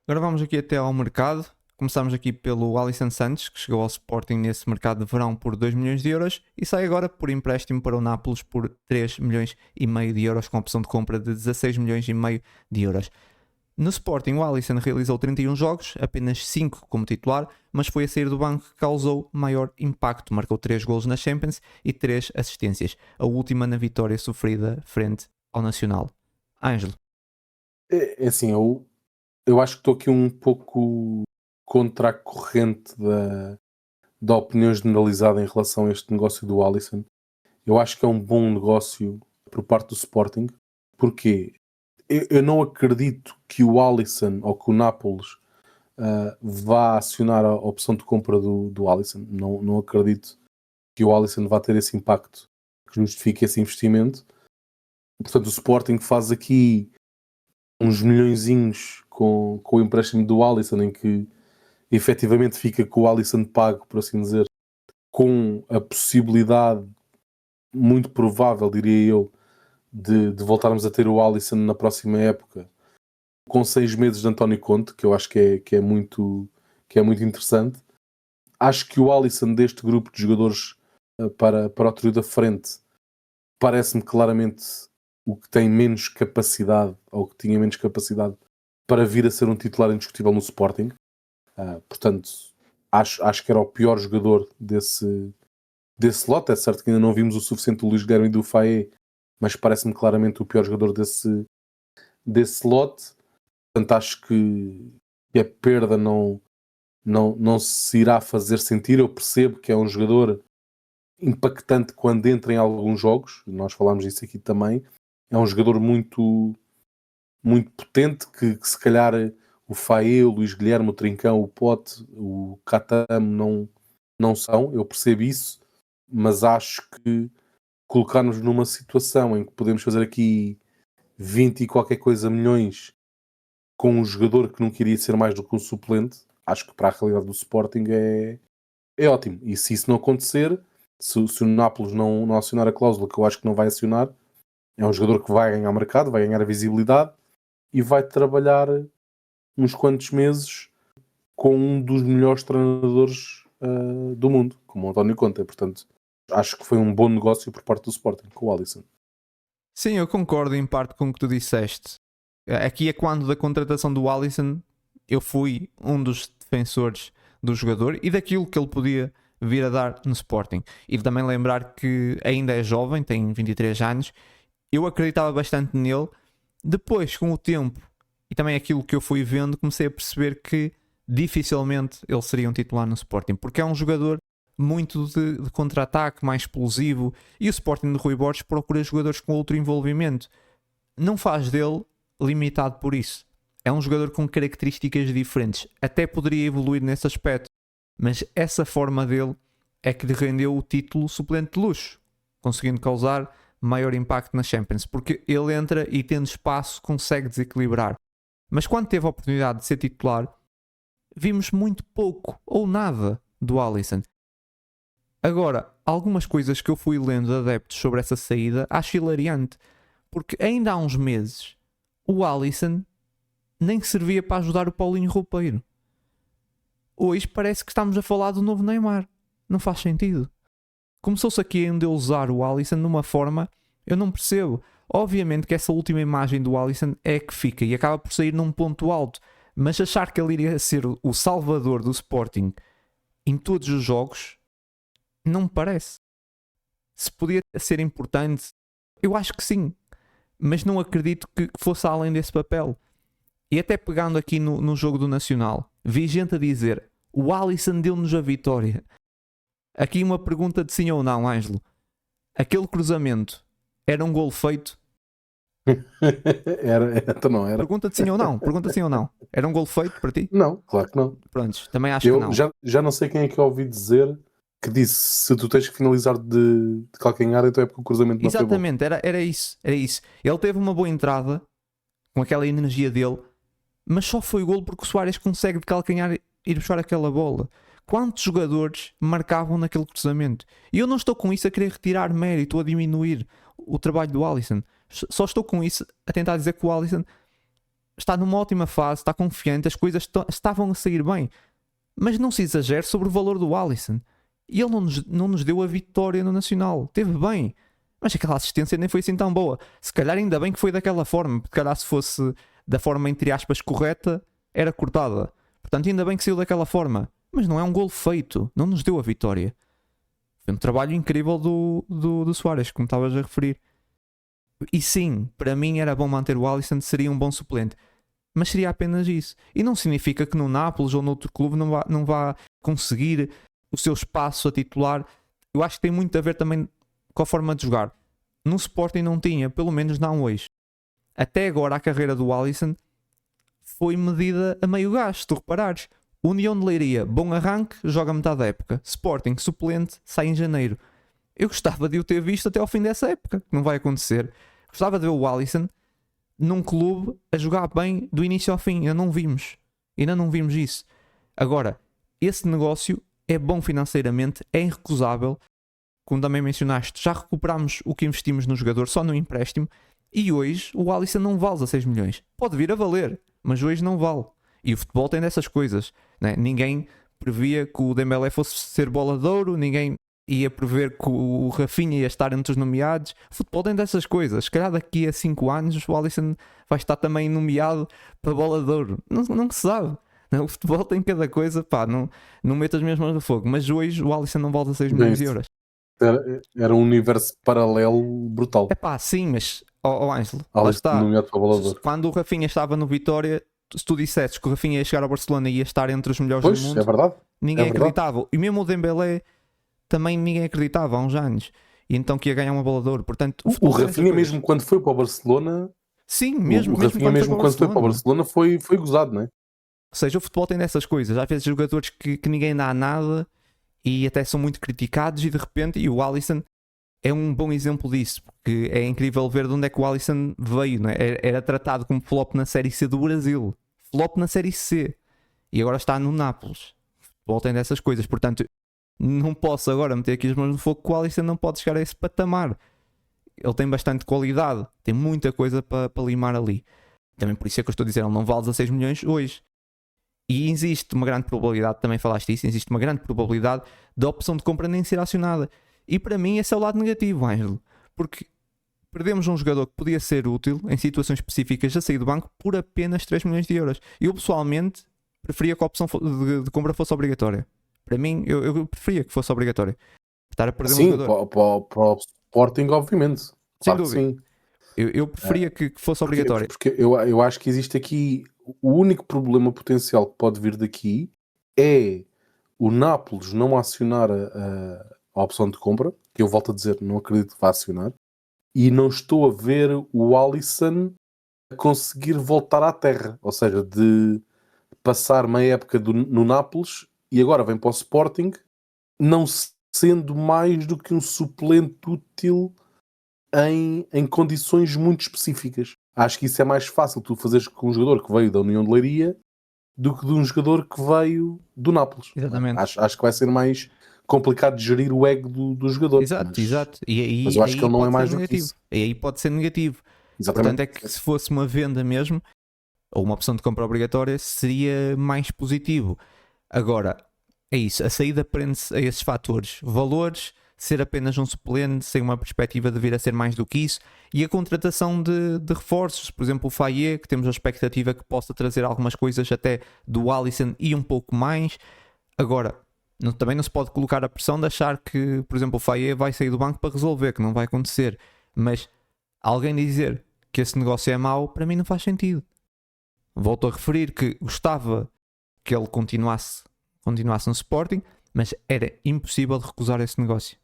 Agora vamos aqui até ao mercado. Começamos aqui pelo Alisson Santos, que chegou ao Sporting nesse mercado de verão por 2 milhões de euros e sai agora por empréstimo para o Nápoles por 3 milhões e meio de euros, com opção de compra de 16 milhões e meio de euros. No Sporting, o Alisson realizou 31 jogos, apenas 5 como titular, mas foi a sair do banco que causou maior impacto. Marcou 3 golos na Champions e 3 assistências, a última na vitória sofrida frente ao Nacional. Ângelo. É assim, eu acho que estou aqui um pouco contra a corrente da opinião generalizada em relação a este negócio do Alisson. Eu acho que é um bom negócio por parte do Sporting. Porquê? Eu não acredito que o Alisson ou que o Nápoles vá acionar a opção de compra do Alisson. Não acredito que o Alisson vá ter esse impacto que justifique esse investimento. Portanto, o Sporting faz aqui uns milhõezinhos com o empréstimo do Alisson, em que efetivamente fica com o Alisson pago, por assim dizer, com a possibilidade muito provável, diria eu, de voltarmos a ter o Alisson na próxima época com 6 meses de António Conte, que eu acho que é muito interessante. Acho que o Alisson deste grupo de jogadores para o trio da frente parece-me claramente o que tem menos capacidade, ou que tinha menos capacidade para vir a ser um titular indiscutível no Sporting. Portanto, acho que era o pior jogador desse lote. É certo que ainda não vimos o suficiente do Luís Guilherme e do Faé, mas parece-me claramente o pior jogador desse lote. Portanto, acho que a perda não se irá fazer sentir. Eu percebo que é um jogador impactante quando entra em alguns jogos, nós falámos disso aqui também. É um jogador muito, muito potente, que se calhar o Faé, o Luís Guilherme, o Trincão, o Pote, o Catam não são. Eu percebo isso, mas acho que colocar-nos numa situação em que podemos fazer aqui 20 e qualquer coisa milhões com um jogador que não queria ser mais do que um suplente, acho que para a realidade do Sporting é ótimo. E se isso não acontecer, se o Nápoles não acionar a cláusula, que eu acho que não vai acionar, é um jogador que vai ganhar mercado, vai ganhar a visibilidade e vai trabalhar uns quantos meses com um dos melhores treinadores do mundo, como o António Conte. Portanto, acho que foi um bom negócio por parte do Sporting com o Alisson. Sim, eu concordo em parte com o que tu disseste. Aqui é quando da contratação do Alisson eu fui um dos defensores do jogador e daquilo que ele podia vir a dar no Sporting. E também lembrar que ainda é jovem, tem 23 anos. Eu acreditava bastante nele. Depois, com o tempo e também aquilo que eu fui vendo, comecei a perceber que dificilmente ele seria um titular no Sporting, porque é um jogador muito de contra-ataque, mais explosivo, e o Sporting de Rui Borges procura jogadores com outro envolvimento. Não faz dele limitado por isso. É um jogador com características diferentes. Até poderia evoluir nesse aspecto, mas essa forma dele é que lhe rendeu o título suplente de luxo, conseguindo causar maior impacto na Champions, porque ele entra e, tendo espaço, consegue desequilibrar. Mas quando teve a oportunidade de ser titular, vimos muito pouco ou nada do Alisson. Agora, algumas coisas que eu fui lendo de adeptos sobre essa saída acho hilariante, porque ainda há uns meses o Alisson nem servia para ajudar o Paulinho Roupeiro. Hoje parece que estamos a falar do novo Neymar. Não faz sentido. Começou-se aqui a endeusar o Alisson de uma forma, eu não percebo. Obviamente que essa última imagem do Alisson é que fica e acaba por sair num ponto alto, mas achar que ele iria ser o salvador do Sporting em todos os jogos não me parece. Se podia ser importante, eu acho que sim, mas não acredito que fosse além desse papel. E até pegando aqui no jogo do Nacional, vi gente a dizer: o Alisson deu-nos a vitória. Aqui uma pergunta de sim ou não, Ângelo. Aquele cruzamento era um golo feito? Então não era. Pergunta de sim ou não. Pergunta de sim ou não. Era um golo feito para ti? Não, claro que não. Prontos, também acho que não. Já não sei quem é que eu ouvi dizer que disse: se tu tens que finalizar de calcanhar, então é porque o cruzamento não foi bom. Exatamente, era isso. Ele teve uma boa entrada com aquela energia dele, mas só foi golo porque o Suárez consegue de calcanhar ir buscar aquela bola. Quantos jogadores marcavam naquele cruzamento? E eu não estou com isso a querer retirar mérito ou a diminuir o trabalho do Alisson. Só estou com isso a tentar dizer que o Alisson está numa ótima fase, está confiante, as coisas estavam a sair bem. Mas não se exagere sobre o valor do Alisson. E ele não nos deu a vitória no Nacional. Teve bem, mas aquela assistência nem foi assim tão boa. Se calhar ainda bem que foi daquela forma, porque calhar se fosse da forma entre aspas correta, era cortada. Portanto, ainda bem que saiu daquela forma. Mas não é um golo feito, não nos deu a vitória. Foi um trabalho incrível do Suárez, como estavas a referir. E sim, para mim era bom manter o Alisson, seria um bom suplente. Mas seria apenas isso. E não significa que no Nápoles ou noutro clube não vá conseguir o seu espaço a titular. Eu acho que tem muito a ver também com a forma de jogar. No Sporting não tinha, pelo menos não hoje. Até agora a carreira do Alisson foi medida a meio gás, se tu reparares. União de Leiria, bom arranque, joga metade da época. Sporting, suplente, sai em janeiro. Eu gostava de o ter visto até ao fim dessa época, que não vai acontecer. Gostava de ver o Alisson num clube a jogar bem do início ao fim. Ainda não vimos isso. Agora, esse negócio é bom financeiramente, é irrecusável. Como também mencionaste, já recuperámos o que investimos no jogador só no empréstimo. E hoje o Alisson não vale 16 milhões. Pode vir a valer, mas hoje não vale. E o futebol tem dessas coisas, né? Ninguém previa que o Dembélé fosse ser bola de ouro, ninguém ia prever que o Rafinha ia estar entre os nomeados. O futebol tem dessas coisas. Se calhar daqui a 5 anos o Alisson vai estar também nomeado para bola de ouro. Não se sabe. O futebol tem cada coisa, pá, não metas mesmo no fogo. Mas hoje o Alisson não vale 16 milhões de euros. Era um universo paralelo brutal. É pá, sim, mas Ângelo, lá Alisson está. nomeado para bola de ouro. Quando o Rafinha estava no Vitória, se tu dissesses que o Rafinha ia chegar ao Barcelona e ia estar entre os melhores Pois, do mundo, é verdade. ninguém acreditava. E mesmo o Dembélé também ninguém acreditava há uns anos. E então que ia ganhar uma bola de ouro. Portanto, o Rafinha mesmo quando foi para o Barcelona... Sim, mesmo o Rafinha mesmo quando foi para o Barcelona foi gozado, não é? Ou seja, o futebol tem dessas coisas. Às vezes jogadores que ninguém dá nada e até são muito criticados e de repente, e o Alisson é um bom exemplo disso, porque é incrível ver de onde é que o Alisson veio, não é? Era tratado como flop na Série C do Brasil, flop na Série C, e agora está no Nápoles. O futebol tem dessas coisas, portanto não posso agora meter aqui as mãos no fogo que o Alisson não pode chegar a esse patamar. Ele tem bastante qualidade, tem muita coisa para limar ali. Também por isso é que eu estou a dizer, ele não vale 16 milhões hoje. E existe uma grande probabilidade, também falaste disso, existe uma grande probabilidade da opção de compra nem ser acionada. E para mim esse é o lado negativo, Ângelo. Porque perdemos um jogador que podia ser útil em situações específicas a sair do banco por apenas 3 milhões de euros. Eu pessoalmente preferia que a opção de compra fosse obrigatória. Para mim, eu preferia que fosse obrigatória. Estar a perder um jogador. Para o Sporting, obviamente. Sem Claro dúvida. que sim. Eu preferia que fosse obrigatória. Porque eu acho que existe aqui o único problema potencial que pode vir daqui é o Nápoles não acionar a opção de compra, que eu volto a dizer, não acredito que vá acionar, e não estou a ver o Alisson a conseguir voltar à terra, ou seja, de passar uma época no Nápoles e agora vem para o Sporting, não sendo mais do que um suplente útil em condições muito específicas. Acho que isso é mais fácil tu fazeres com um jogador que veio da União de Leiria do que de um jogador que veio do Nápoles. Exatamente. Acho que vai ser mais complicado de gerir o ego do jogador. Exato. Mas eu acho que ele não é mais do que isso. E aí pode ser negativo. Exatamente. Portanto, é que se fosse uma venda mesmo, ou uma opção de compra obrigatória, seria mais positivo. Agora, é isso. A saída prende-se a esses fatores. Valores, ser apenas um suplente, sem uma perspectiva de vir a ser mais do que isso, e a contratação de reforços, por exemplo o Fayet, que temos a expectativa que possa trazer algumas coisas até do Alisson e um pouco mais. Agora, também não se pode colocar a pressão de achar que, por exemplo, o Fayet vai sair do banco para resolver, que não vai acontecer, mas alguém dizer que esse negócio é mau, para mim não faz sentido. Volto a referir que gostava que ele continuasse no Sporting, mas era impossível de recusar esse negócio.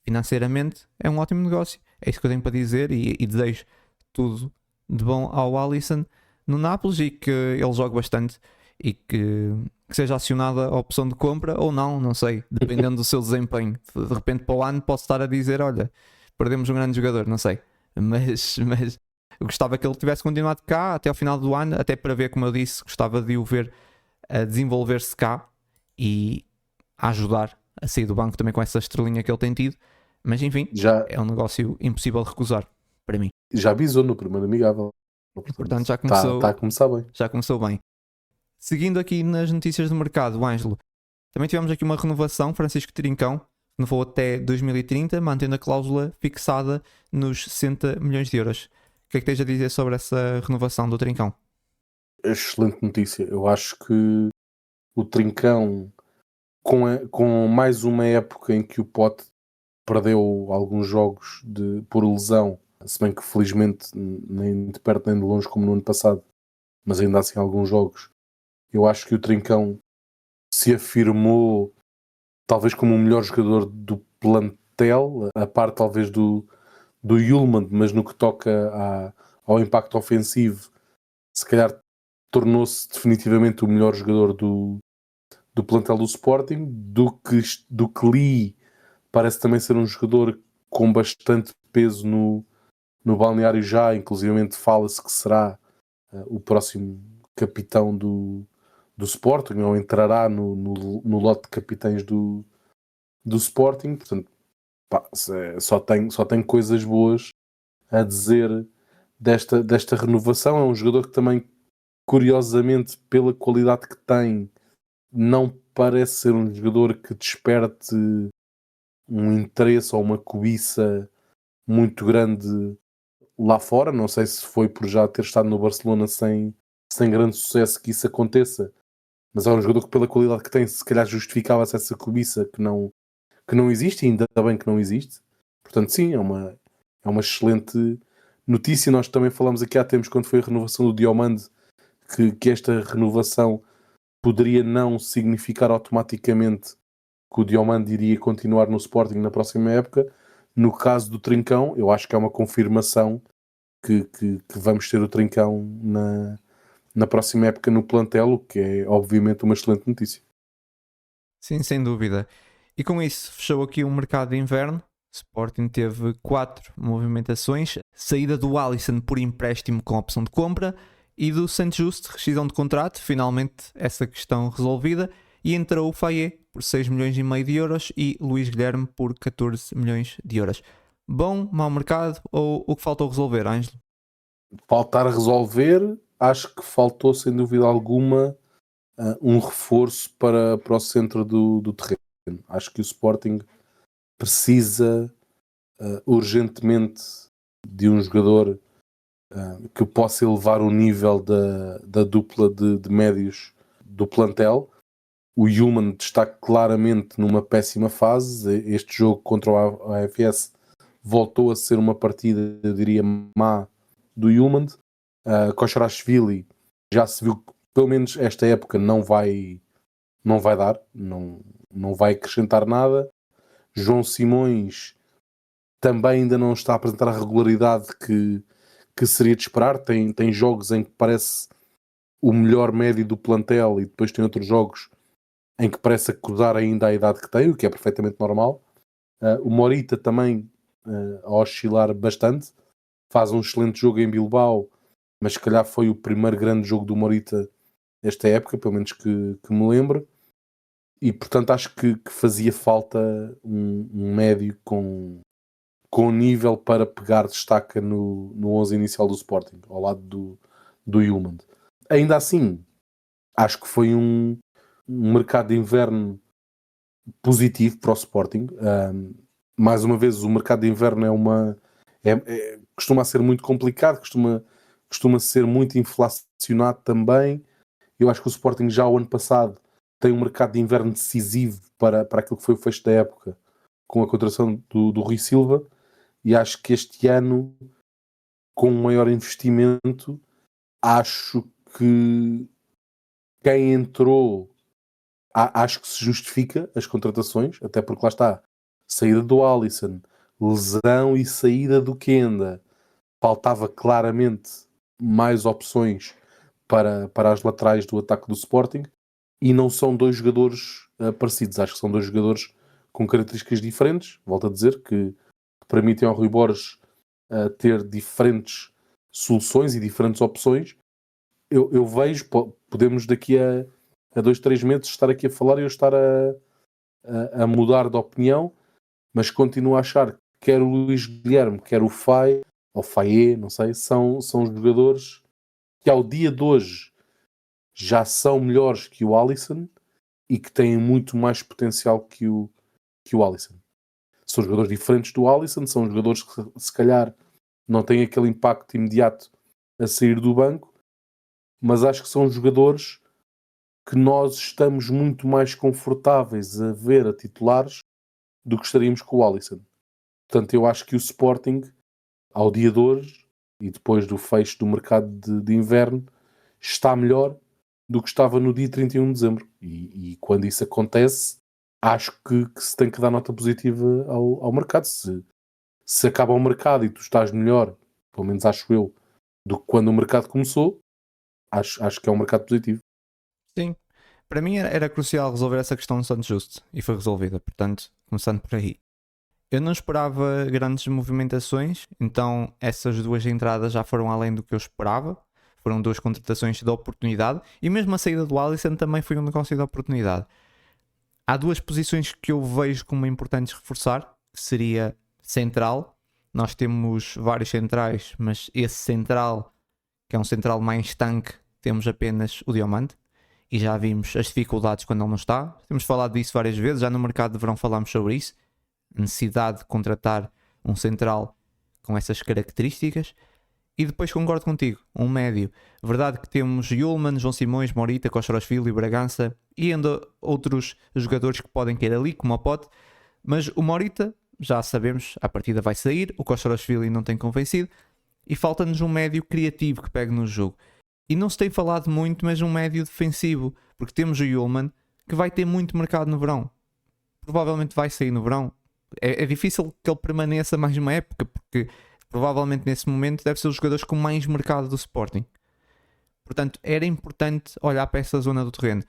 Financeiramente é um ótimo negócio, é isso que eu tenho para dizer, e desejo tudo de bom ao Alisson no Nápoles e que ele jogue bastante e que que seja acionada a opção de compra ou não sei, dependendo do seu desempenho. De repente para o ano posso estar a dizer, olha, perdemos um grande jogador, não sei. Mas eu gostava que ele tivesse continuado cá até ao final do ano, até para ver, como eu disse, gostava de o ver a desenvolver-se cá e a ajudar a sair do banco também com essa estrelinha que ele tem tido. Mas enfim, é um negócio impossível de recusar para mim. Já avisou no primeiro amigável. Portanto, já começou, tá a começar bem. Já começou bem. Seguindo aqui nas notícias do mercado, Ângelo, também tivemos aqui uma renovação, Francisco Trincão, renovou até 2030, mantendo a cláusula fixada nos 60 milhões de euros. O que é que tens a dizer sobre essa renovação do Trincão? Excelente notícia. Eu acho que o Trincão, com mais uma época em que o Pote perdeu alguns jogos por lesão, se bem que felizmente nem de perto nem de longe como no ano passado, mas ainda assim alguns jogos, eu acho que o Trincão se afirmou talvez como o melhor jogador do plantel, a par talvez do Yulman, mas no que toca ao impacto ofensivo, se calhar tornou-se definitivamente o melhor jogador do plantel do Sporting. Do que li, parece também ser um jogador com bastante peso no balneário já, inclusivamente fala-se que será o próximo capitão do Sporting, ou entrará no lote de capitães do Sporting. Portanto, pá, só tem coisas boas a dizer desta renovação. É um jogador que também, curiosamente, pela qualidade que tem, não parece ser um jogador que desperte um interesse ou uma cobiça muito grande lá fora. Não sei se foi por já ter estado no Barcelona sem grande sucesso que isso aconteça, mas é um jogador que, pela qualidade que tem, se calhar justificava-se essa cobiça que não existe, e ainda bem que não existe. Portanto, sim, é uma excelente notícia. Nós também falamos aqui há tempos, quando foi a renovação do Diomande, que esta renovação poderia não significar automaticamente que o Diomande iria continuar no Sporting na próxima época. No caso do Trincão, eu acho que é uma confirmação que vamos ter o Trincão na próxima época no plantel, o que é obviamente uma excelente notícia. Sim, sem dúvida. E com isso fechou aqui o mercado de inverno. Sporting teve 4 movimentações: saída do Alisson por empréstimo com opção de compra e do Saint-Just, rescisão de contrato, finalmente essa questão resolvida, e entrou o Fayet por 6 milhões e meio de euros e Luís Guilherme por 14 milhões de euros. Bom, mau mercado, ou o que faltou resolver, Ângelo? Faltar resolver, acho que faltou sem dúvida alguma um reforço para o centro do terreno. Acho que o Sporting precisa urgentemente de um jogador que possa elevar o nível da dupla de médios do plantel. O Yulman destaca claramente numa péssima fase. Este jogo contra o AFS voltou a ser uma partida, eu diria, má do Yulman. Koshrashvili já se viu que pelo menos esta época não vai dar, não vai acrescentar nada. João Simões também ainda não está a apresentar a regularidade que seria de esperar. Tem jogos em que parece o melhor médio do plantel e depois tem outros jogos em que parece acusar ainda a idade que tem, o que é perfeitamente normal. O Morita também a oscilar bastante, faz um excelente jogo em Bilbao, mas se calhar foi o primeiro grande jogo do Morita esta época, pelo menos que me lembro, e portanto acho que fazia falta um médio com nível para pegar destaca no 11 inicial do Sporting, ao lado do Yulman. Ainda assim, acho que foi um mercado de inverno positivo para o Sporting. Mais uma vez, o mercado de inverno costuma ser muito complicado, costuma ser muito inflacionado também. Eu acho que o Sporting já o ano passado tem um mercado de inverno decisivo para aquilo que foi o fecho da época, com a contratação do Rui Silva, e acho que este ano, com um maior investimento, acho que quem entrou, acho que se justifica as contratações, até porque lá está, saída do Alisson, lesão e saída do Kenda, faltava claramente mais opções para as laterais do ataque do Sporting, e não são dois jogadores parecidos. Acho que são dois jogadores com características diferentes. Volto a dizer que permitem ao Rui Borges ter diferentes soluções e diferentes opções. Eu vejo, podemos daqui a 2-3 meses estar aqui a falar e eu estar a mudar de opinião, mas continuo a achar que quer o Luís Guilherme, quer o Fai, ou Faye, não sei, são jogadores que ao dia de hoje já são melhores que o Alisson e que têm muito mais potencial que o Alisson. São jogadores diferentes do Alisson, são jogadores que se calhar não têm aquele impacto imediato a sair do banco, mas acho que são jogadores que nós estamos muito mais confortáveis a ver a titulares do que estaríamos com o Alisson. Portanto, eu acho que o Sporting, ao dia de hoje, e depois do fecho do mercado de inverno, está melhor do que estava no dia 31 de dezembro. E quando isso acontece, acho que se tem que dar nota positiva ao mercado. Se acaba o mercado e tu estás melhor, pelo menos acho eu, do que quando o mercado começou, acho que é um mercado positivo. Sim, para mim era crucial resolver essa questão do Santos Justo e foi resolvida, portanto, começando por aí. Eu não esperava grandes movimentações, então essas duas entradas já foram além do que eu esperava. Foram duas contratações de oportunidade e mesmo a saída do Alisson também foi um negócio de oportunidade. Há duas posições que eu vejo como importantes reforçar, que seria central. Nós temos vários centrais, mas esse central, que é um central mais tanque, temos apenas o Diomande. E já vimos as dificuldades quando ele não está. Temos falado disso várias vezes, já no mercado de verão falámos sobre isso. Necessidade de contratar um central com essas características. E depois concordo contigo, um médio. Verdade que temos Yulman, João Simões, Morita, Kostrosvili, Bragança e ainda outros jogadores que podem cair ali, como o Pote. Mas o Morita, já sabemos, à partida vai sair. O Kostrosvili não tem convencido. E falta-nos um médio criativo que pegue no jogo. E não se tem falado muito, mas um médio defensivo. Porque temos o Yulman, que vai ter muito mercado no verão. Provavelmente vai sair no verão. É difícil que ele permaneça mais uma época, porque provavelmente nesse momento deve ser os jogadores com mais mercado do Sporting. Portanto, era importante olhar para essa zona do terreno.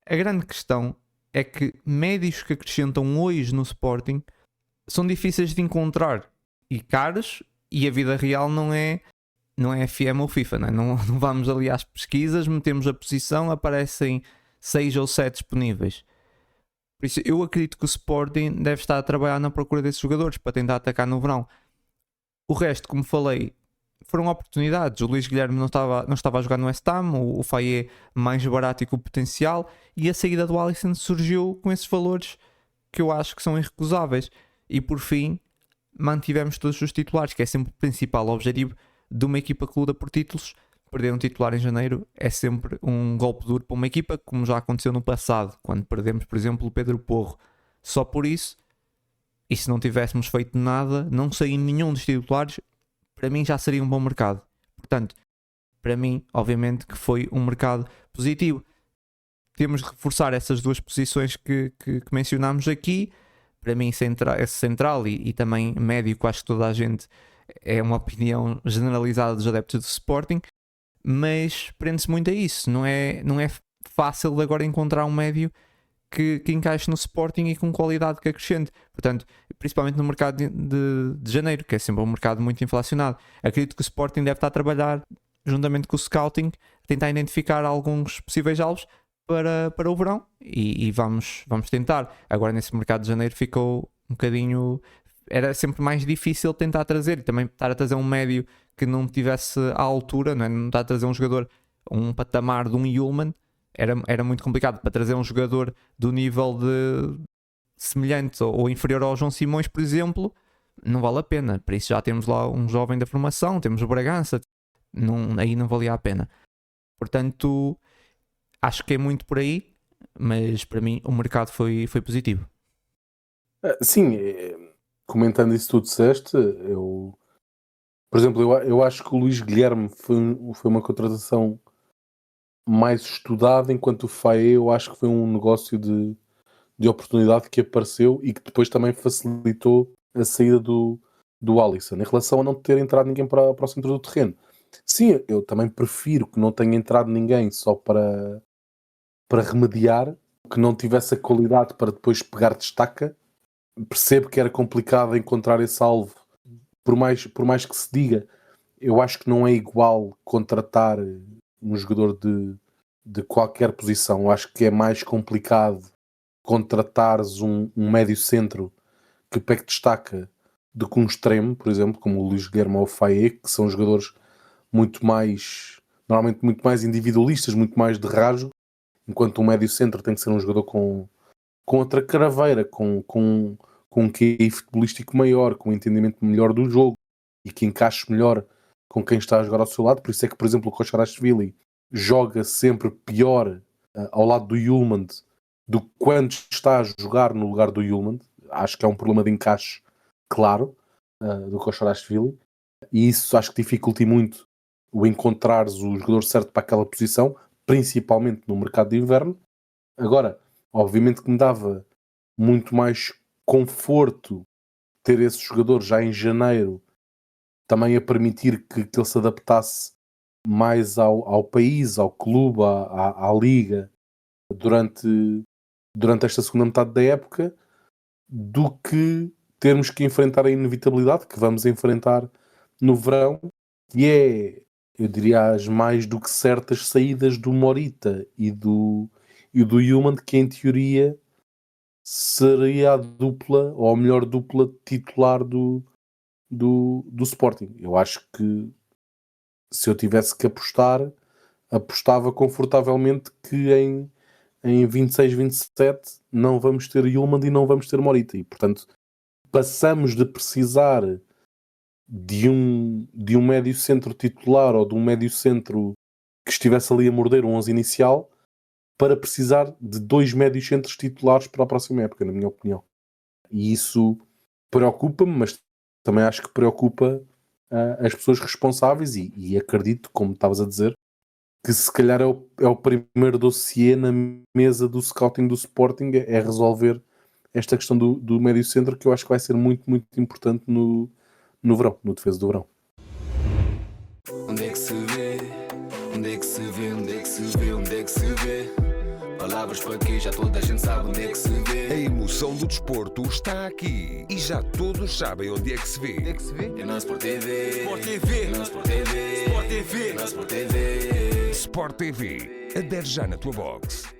A grande questão é que médios que acrescentam hoje no Sporting são difíceis de encontrar e caros, e a vida real não é FM ou FIFA, não é? Não vamos ali às pesquisas, metemos a posição, aparecem 6 ou 7 disponíveis. Por isso, eu acredito que o Sporting deve estar a trabalhar na procura desses jogadores para tentar atacar no verão. O resto, como falei, foram oportunidades. O Luís Guilherme não estava a jogar no West Ham, o Faye mais barato e com potencial, e a saída do Alisson surgiu com esses valores que eu acho que são irrecusáveis. E por fim, mantivemos todos os titulares, que é sempre o principal objetivo de uma equipa que luta por títulos. Perder um titular em janeiro é sempre um golpe duro para uma equipa, como já aconteceu no passado, quando perdemos, por exemplo, o Pedro Porro. Só por isso, e se não tivéssemos feito nada, não sair nenhum dos titulares, para mim já seria um bom mercado. Portanto, para mim, obviamente que foi um mercado positivo. Temos de reforçar essas duas posições que mencionámos aqui. Para mim, esse central e também médico, acho que toda a gente é uma opinião generalizada dos adeptos do Sporting. Mas prende-se muito a isso. Não é fácil de agora encontrar um médio que encaixe no Sporting e com qualidade que acrescente. Portanto, principalmente no mercado de janeiro, que é sempre um mercado muito inflacionado. Acredito que o Sporting deve estar a trabalhar juntamente com o Scouting, a tentar identificar alguns possíveis alvos para o verão e vamos tentar. Agora nesse mercado de janeiro ficou um bocadinho... Era sempre mais difícil tentar trazer, e também estar a trazer um médio que não tivesse à altura, não está a trazer um jogador, um patamar de um Yulman, era muito complicado. Para trazer um jogador do nível de semelhante ou inferior ao João Simões, por exemplo, não vale a pena. Para isso já temos lá um jovem da formação, temos o Bragança, aí não valia a pena. Portanto, acho que é muito por aí, mas para mim o mercado foi positivo. Sim, comentando isso que tu disseste, por exemplo, eu acho que o Luís Guilherme foi uma contratação mais estudada, enquanto o Faye eu acho que foi um negócio de oportunidade que apareceu e que depois também facilitou a saída do Alisson, em relação a não ter entrado ninguém para o centro do terreno. Sim, eu também prefiro que não tenha entrado ninguém só para para remediar, que não tivesse a qualidade para depois pegar destaca. Percebo que era complicado encontrar esse alvo, por mais que se diga, eu acho que não é igual contratar um jogador de qualquer posição. Eu acho que é mais complicado contratares um médio centro que pegue destaca do que um extremo, por exemplo, como o Luís Guilherme ou o Faé, que são jogadores normalmente muito mais individualistas, muito mais de rajo, enquanto um médio centro tem que ser um jogador com outra craveira, com um QI futebolístico maior, com um entendimento melhor do jogo e que encaixe melhor com quem está a jogar ao seu lado. Por isso é que, por exemplo, o Kosciuszko joga sempre pior ao lado do Yulman do que quando está a jogar no lugar do Yulman. Acho que é um problema de encaixe claro do Kosciuszko, e isso acho que dificulta muito o encontrares o jogador certo para aquela posição, principalmente no mercado de inverno. Agora, obviamente que me dava muito mais conforto ter esse jogador já em janeiro, também a permitir que ele se adaptasse mais ao país, ao clube, à liga durante esta segunda metade da época, do que termos que enfrentar a inevitabilidade que vamos enfrentar no verão, que é, eu diria, as mais do que certas saídas do Morita e do Yulman, que em teoria seria a dupla, ou a melhor dupla titular do Sporting. Eu acho que se eu tivesse que apostar, apostava confortavelmente que em 26, 27 não vamos ter Yulman e não vamos ter Morita, e portanto passamos de precisar de um médio centro titular ou de um médio centro que estivesse ali a morder o 11 inicial para precisar de 2 médios centros titulares para a próxima época, na minha opinião. E isso preocupa-me, mas também acho que preocupa as pessoas responsáveis e acredito, como estavas a dizer, que se calhar é o primeiro dossiê na mesa do scouting do Sporting, é resolver esta questão do médio centro, que eu acho que vai ser muito, muito importante no verão, no defesa do verão. Onde é que se vê? Onde é que se vê? Onde é que se vê? Onde é que se vê? Palavras para quê? Já toda a gente sabe onde é que se vê. A emoção do desporto está aqui e já todos sabem onde é que se vê. É na Sport TV. Sport TV. É na Sport TV. Sport TV. É na Sport TV. Sport TV. Adere já na tua box.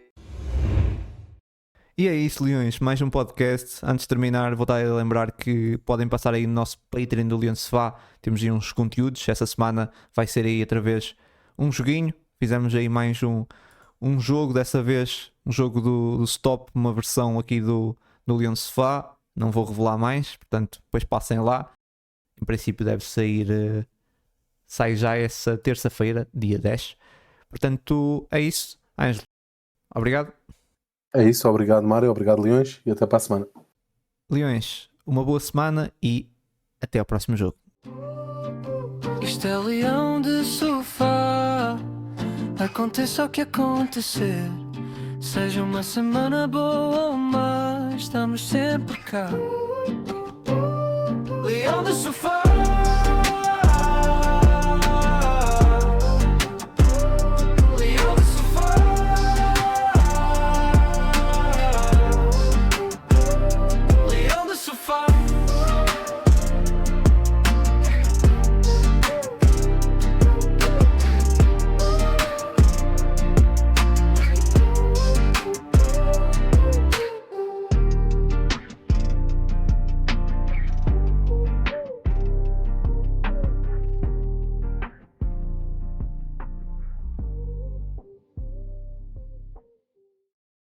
E é isso, Leões, mais um podcast. Antes de terminar, vou estar a lembrar que podem passar aí no nosso Patreon do Leão de Sofá. Temos aí uns conteúdos. Essa semana vai ser aí outra vez um joguinho. Fizemos aí mais um jogo, dessa vez um jogo do Stop, uma versão aqui do Leão de Sofá. Não vou revelar mais, portanto depois passem lá. Em princípio deve sair sai já essa terça-feira, dia 10. Portanto é isso. Ângelo, obrigado. É isso, obrigado Mário, obrigado Leões, e até para a semana. Leões, uma boa semana e até ao próximo jogo. Isto é Leão de Sofá. Aconteça o que acontecer, seja uma semana boa ou má, estamos sempre cá. Leão de Sofá.